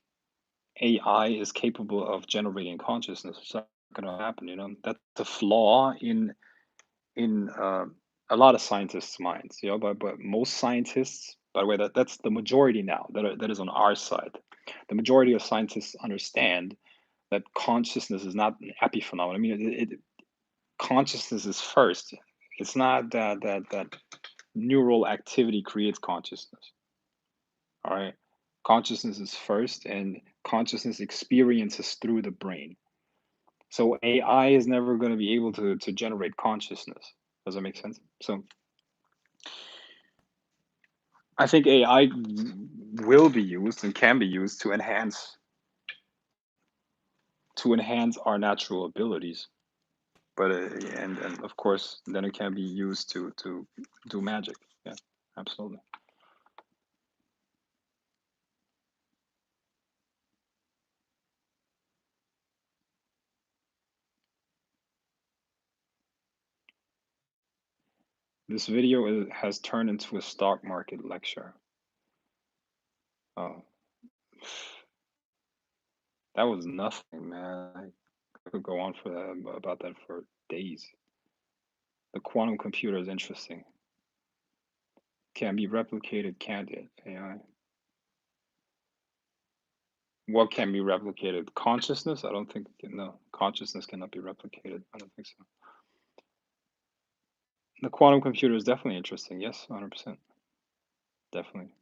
AI is capable of generating consciousness. It's not going to happen. You know, that's a flaw in a lot of scientists' minds. You know, but most scientists, by the way, that's the majority now that is on our side. The majority of scientists understand that consciousness is not an epiphenomenon. I mean, consciousness is first. It's not that neural activity creates consciousness. All right, consciousness is first, and consciousness experiences through the brain. So AI is never going to be able to generate consciousness. Does that make sense? So I think AI will be used and can be used to enhance our natural abilities. But and of course, then it can be used to do magic. Yeah, absolutely. This video has turned into a stock market lecture. Oh, that was nothing, man. I could go on for that about that for days. The quantum computer is interesting. Can be replicated, can't it? AI. What can be replicated? Consciousness? I don't think no. Consciousness cannot be replicated. I don't think so. The quantum computer is definitely interesting. Yes, 100%. Definitely.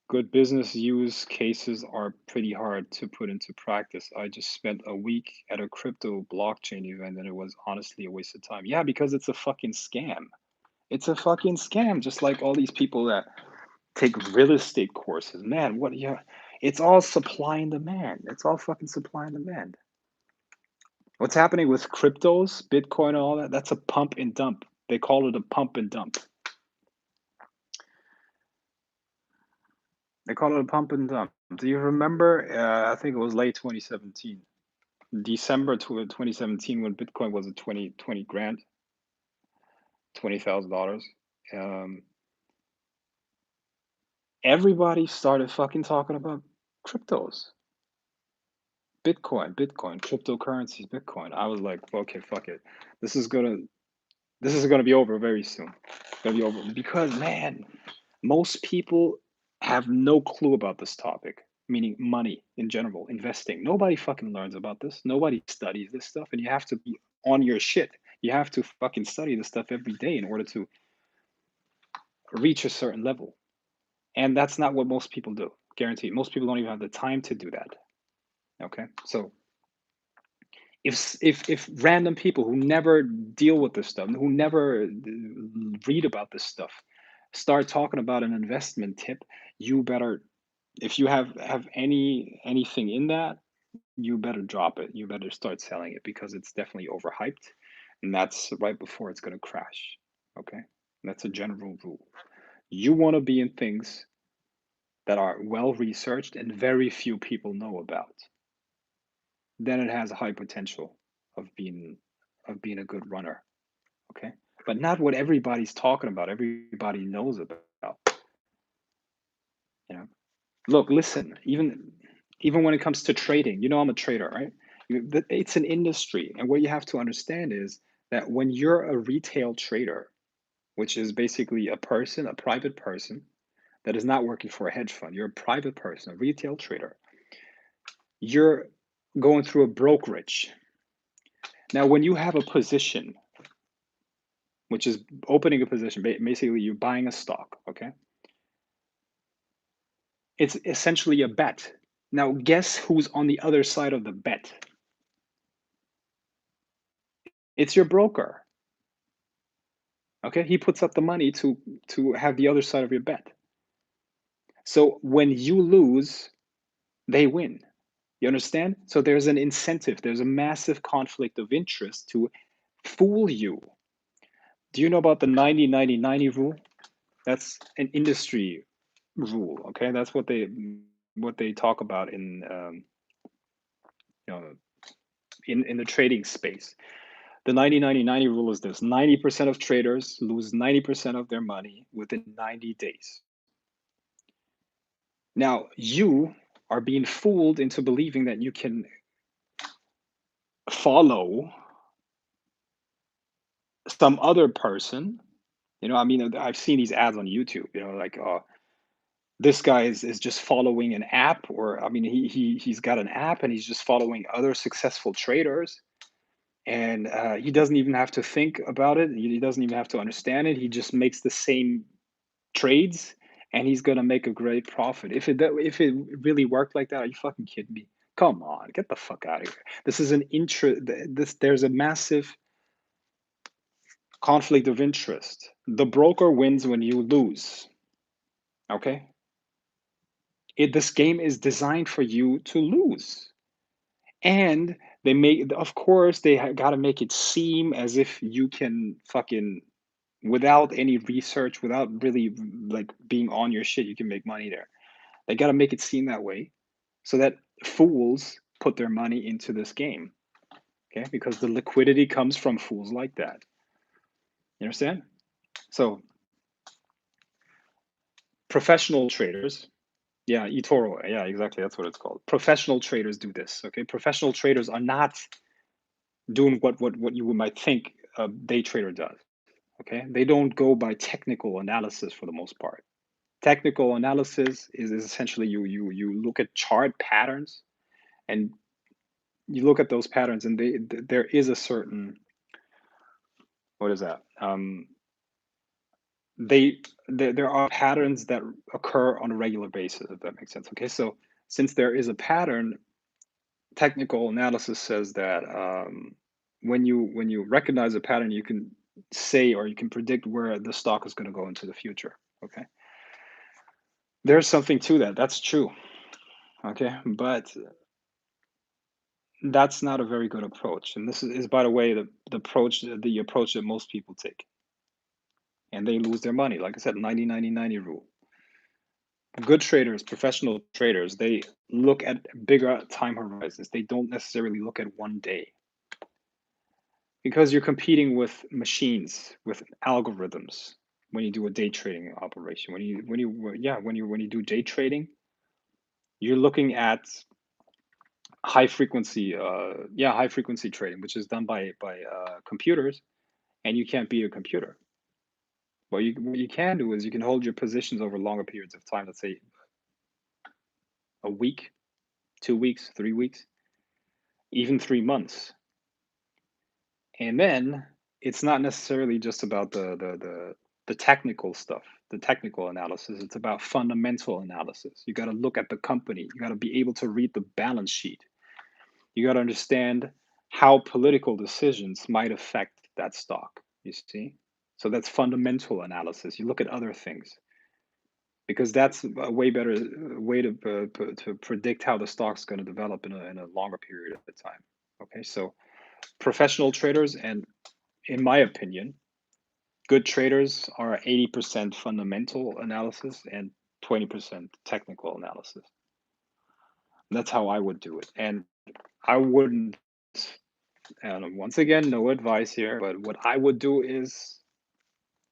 Good business use cases are pretty hard to put into practice. I just spent a week at a crypto blockchain event and it was honestly a waste of time. Yeah, because it's a fucking scam. It's a fucking scam, just like all these people that take real estate courses. Man, what yeah, it's all supply and demand. It's all fucking supply and demand. What's happening with cryptos, Bitcoin and all that, that's a pump and dump. They call it a pump and dump. They call it a pump and dump. Do you remember? I think it was late 2017. December 2017 when Bitcoin was at 20 grand, $20,000. Um, everybody started fucking talking about cryptos. Bitcoin, cryptocurrencies, Bitcoin. I was like, okay, fuck it. This is gonna this is gonna be over very soon. It's gonna be over because man, most people have no clue about this topic, meaning money in general, investing. Nobody fucking learns about this. Nobody studies this stuff, and you have to be on your shit. You have to fucking study this stuff every day in order to reach a certain level. And that's not what most people do. Guaranteed. Most people don't even have the time to do that. Okay. So if random people who never deal with this stuff, who never read about this stuff, start talking about an investment tip, you better, if you have anything in that, you better drop it. You better start selling it because it's definitely overhyped, and that's right before it's going to crash. Okay, that's a general rule. You want to be in things that are well researched and very few people know about. Then it has a high potential of being a good runner. Okay, but not what everybody's talking about. Everybody knows about. You know, look, listen. Even when it comes to trading, I'm a trader, right? It's an industry, and what you have to understand is that when you're a retail trader, which is basically a person, a private person that is not working for a hedge fund, you're a private person, a retail trader. You're going through a brokerage. Now, when you have a position, which is opening a position, basically you're buying a stock, okay? It's essentially a bet. Now, guess who's on the other side of the bet? It's your broker. Okay, he puts up the money to have the other side of your bet. So when you lose, they win. You understand? So there's an incentive, there's a massive conflict of interest to fool you. Do you know about the 90-90-90 rule? That's an industry rule. Okay, that's what they talk about in you know in the trading space. The 90-90-90 rule is this: 90% of traders lose 90% of their money within 90 days. Now you are being fooled into believing that you can follow some other person. I mean, I've seen these ads on YouTube. Like this guy is just following an app, or I mean, he's got an app and he's just following other successful traders, and he doesn't even have to think about it. He doesn't even have to understand it. He just makes the same trades, and he's gonna make a great profit. If it really worked like that, are you fucking kidding me? Come on, get the fuck out of here. This is an there's a massive conflict of interest. The broker wins when you lose. Okay? This game is designed for you to lose. And of course, they got to make it seem as if you can fucking, without any research, without really like being on your shit, you can make money there. They got to make it seem that way so that fools put their money into this game. Okay, because the liquidity comes from fools like that. You understand? So professional traders, yeah, eToro, yeah, exactly, that's what it's called. Professional traders do this. Okay, professional traders are not doing what you might think a day trader does. Okay, they don't go by technical analysis for the most part. Technical analysis is essentially you look at chart patterns, and you look at those patterns, and there is a certain, what is that? There are patterns that occur on a regular basis, if that makes sense. Okay, so since there is a pattern, technical analysis says that when you recognize a pattern, you can say, or you can predict where the stock is going to go into the future. Okay, there's something to that. That's true. Okay, but that's not a very good approach. And this is by the way, the approach that most people take, and they lose their money. Like I said, 90-90-90 rule. Good traders, professional traders, they look at bigger time horizons. They don't necessarily look at one day, because you're competing with machines, with algorithms. When you do a day trading operation, when you do day trading, you're looking at high frequency trading, which is done by computers, and you can't beat a computer. What you can do is you can hold your positions over longer periods of time. Let's say a week, 2 weeks, 3 weeks, even 3 months. And then it's not necessarily just about the technical stuff, the technical analysis. It's about fundamental analysis. You got to look at the company. You got to be able to read the balance sheet. You got to understand how political decisions might affect that stock. You see? So that's fundamental analysis. You look at other things, because that's a way better way to predict how the stock's going to develop in a longer period of time. Okay, so professional traders, and in my opinion, good traders are 80% fundamental analysis and 20% technical analysis. That's how I would do it. And I wouldn't, and once again, no advice here, but what I would do is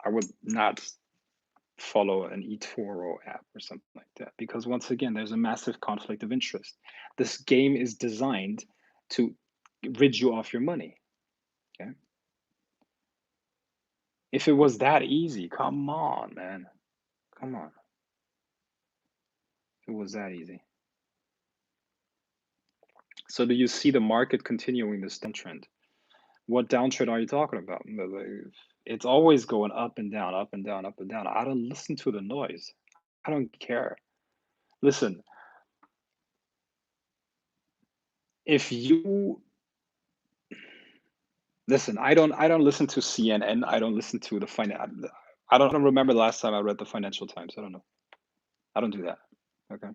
I would not follow an eToro app or something like that, because once again, there's a massive conflict of interest. This game is designed to rid you of your money. Okay. If it was that easy, come on, man. Come on. If it was that easy. So do you see the market continuing this downtrend? What downtrend are you talking about? It's always going up and down, up and down, up and down. I don't listen to the noise. I don't care. Listen, if you listen, I don't listen to CNN. I don't listen to the I don't remember the last time I read the Financial Times. I don't know. I don't do that. Okay.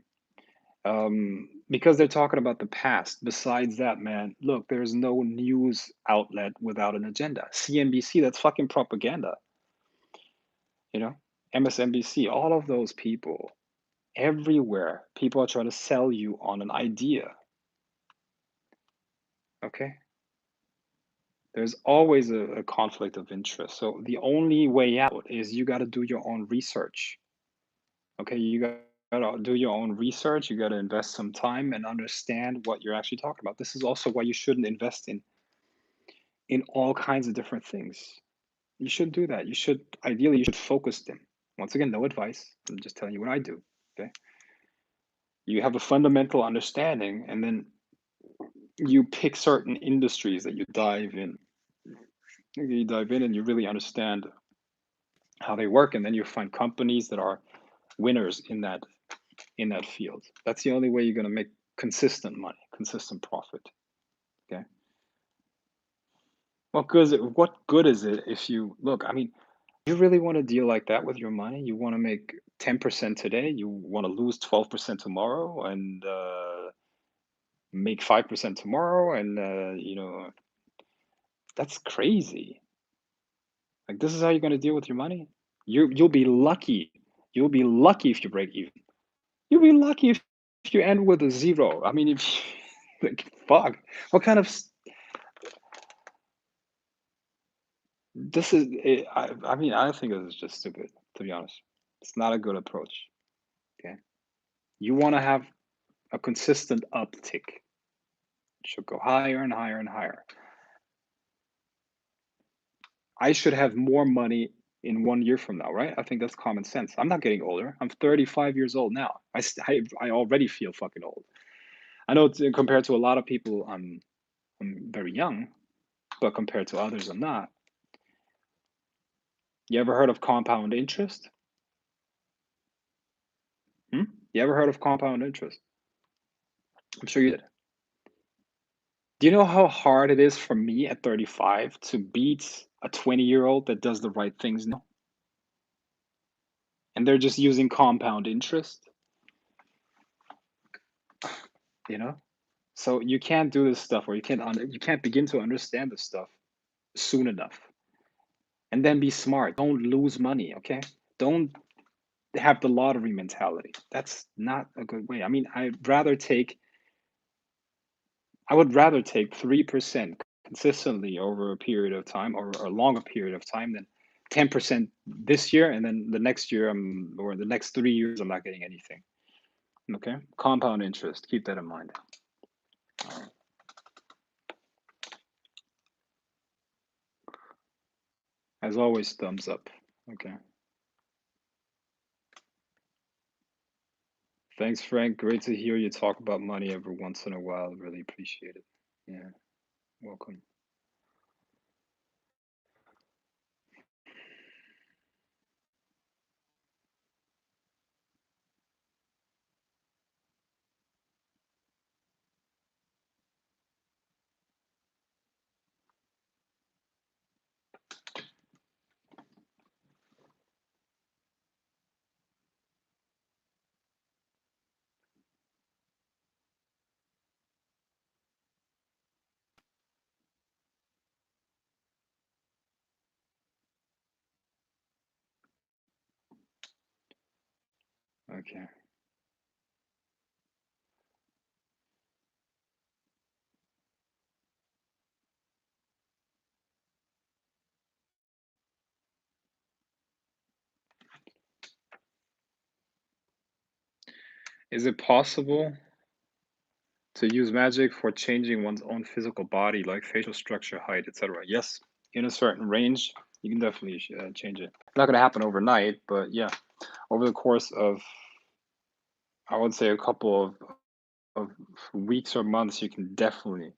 Because they're talking about the past. Besides that, man, look, there's no news outlet without an agenda. CNBC, that's fucking propaganda. You know, MSNBC, all of those people, everywhere, people are trying to sell you on an idea. Okay? There's always a conflict of interest. So the only way out is you got to do your own research. Okay? You got to do your own research. You got to invest some time and understand what you're actually talking about. This is also why you shouldn't invest in all kinds of different things. You should do that. Ideally, you should focus them. Once again, no advice. I'm just telling you what I do. Okay? You have a fundamental understanding, and then you pick certain industries that you dive in. You dive in and you really understand how they work, and then you find companies that are winners in that field. That's the only way you're going to make consistent money, consistent profit. Okay. What good is it if you look? I mean, you really want to deal like that with your money? You want to make 10% today, you want to lose 12% tomorrow, and make 5% tomorrow, and that's crazy. Like, this is how you're going to deal with your money? You'll be lucky. You'll be lucky if you break even. You'll be lucky if you end with a zero. I mean, if Like, fuck. What kind of this is? I mean, I think this is just stupid. To be honest, it's not a good approach. Okay, you want to have a consistent uptick. It should go higher and higher and higher. I should have more money in 1 year from now, right? I think that's common sense. I'm not getting older. I'm 35 years old now. I already feel fucking old. I know compared to a lot of people, I'm very young, but compared to others, I'm not. You ever heard of compound interest? Hmm? You ever heard of compound interest? I'm sure you did. Do you know how hard it is for me at 35 to beat a 20-year-old that does the right things now? And they're just using compound interest, you know? So you can't do this stuff, or you can't begin to understand this stuff soon enough. And then be smart. Don't lose money, okay? Don't have the lottery mentality. That's not a good way. I mean, I would rather take 3% consistently over a period of time, or a longer period of time, than 10% this year, and then the next year or the next 3 years I'm not getting anything. Okay? Compound interest. Keep that in mind. All right. As always, thumbs up. Okay. Thanks, Frank. Great to hear you talk about money every once in a while. Really appreciate it. Yeah. Welcome. Okay. Is it possible to use magic for changing one's own physical body, like facial structure, height, etc.? Yes, in a certain range, you can definitely change it. It's not going to happen overnight, but yeah, over the course of, I would say, a couple of weeks or months, you can definitely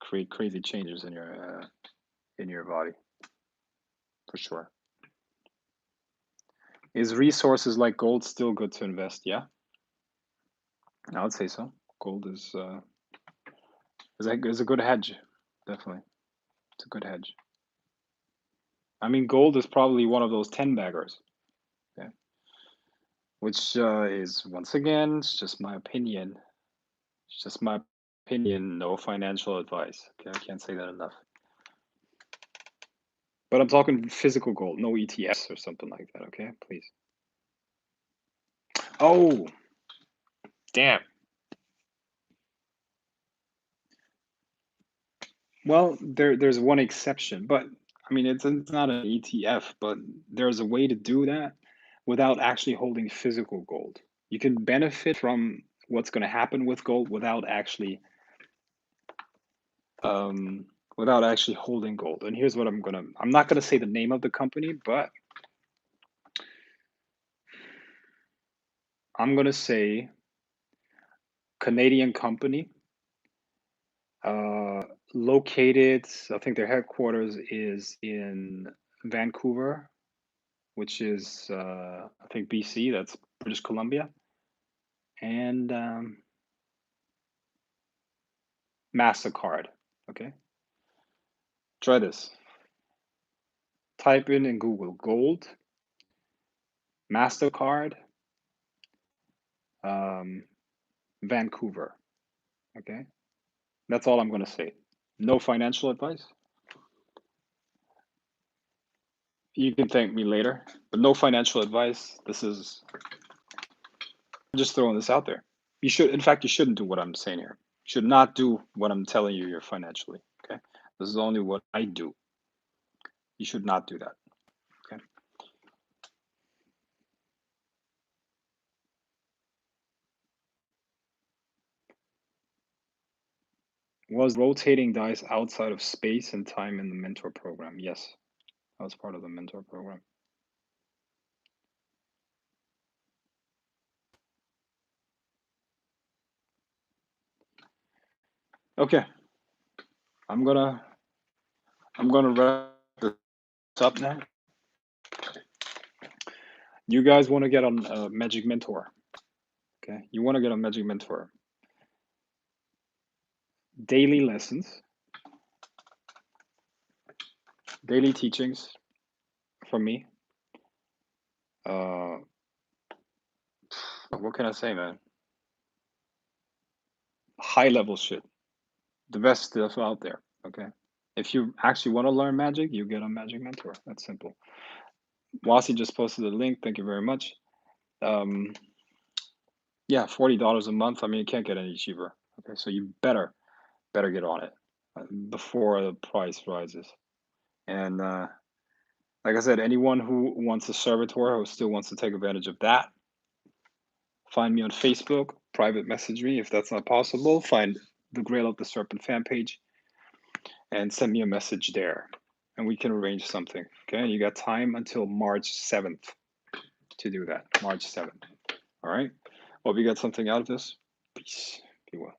create crazy changes in your body, for sure. Is resources like gold still good to invest? Yeah, I would say so. Gold is a good hedge, definitely. It's a good hedge. I mean, gold is probably one of those 10 baggers, okay? Which is, once again, it's just my opinion. It's just my opinion, no financial advice. Okay, I can't say that enough. But I'm talking physical gold, no ETFs or something like that, okay? Please. Oh, damn. Well, there's one exception, but I mean, it's not an ETF, but there's a way to do that without actually holding physical gold. You can benefit from what's going to happen with gold um, without actually holding gold. And here's what I'm not gonna say the name of the company, but I'm gonna say Canadian company, uh, located. I think their headquarters is in Vancouver, which is I think BC. That's British Columbia, and Mastercard. Okay, try this. Type in Google gold, Mastercard, um, Vancouver. Okay, that's all I'm gonna say. No financial advice. You can thank me later, but no financial advice. I'm just throwing this out there. You should, in fact, you shouldn't do what I'm saying here. Should not do what I'm telling you here financially. Okay, this is only what I do. You should not do that. Okay. Was rotating dice outside of space and time in the mentor program? Yes, that was part of the mentor program. Okay, I'm gonna wrap this up now. You guys want to get on Magic Mentor? Okay, you want to get on Magic Mentor? Daily lessons, daily teachings from me. What can I say, man? High level shit, the best stuff out there. Okay, if you actually want to learn magic, you get on Magic Mentor. That's simple. Wasi just posted the link. Thank you very much. Yeah, $40 a month. I mean, you can't get any cheaper. Okay, so you better get on it before the price rises. And like I said, anyone who wants a servitor who still wants to take advantage of that, find me on Facebook, private message me if that's not possible. Find the Grail of the Serpent fan page and send me a message there, and we can arrange something. Okay, you got time until March 7th to do that. March 7th. All right. Hope you got something out of this. Peace. Be well.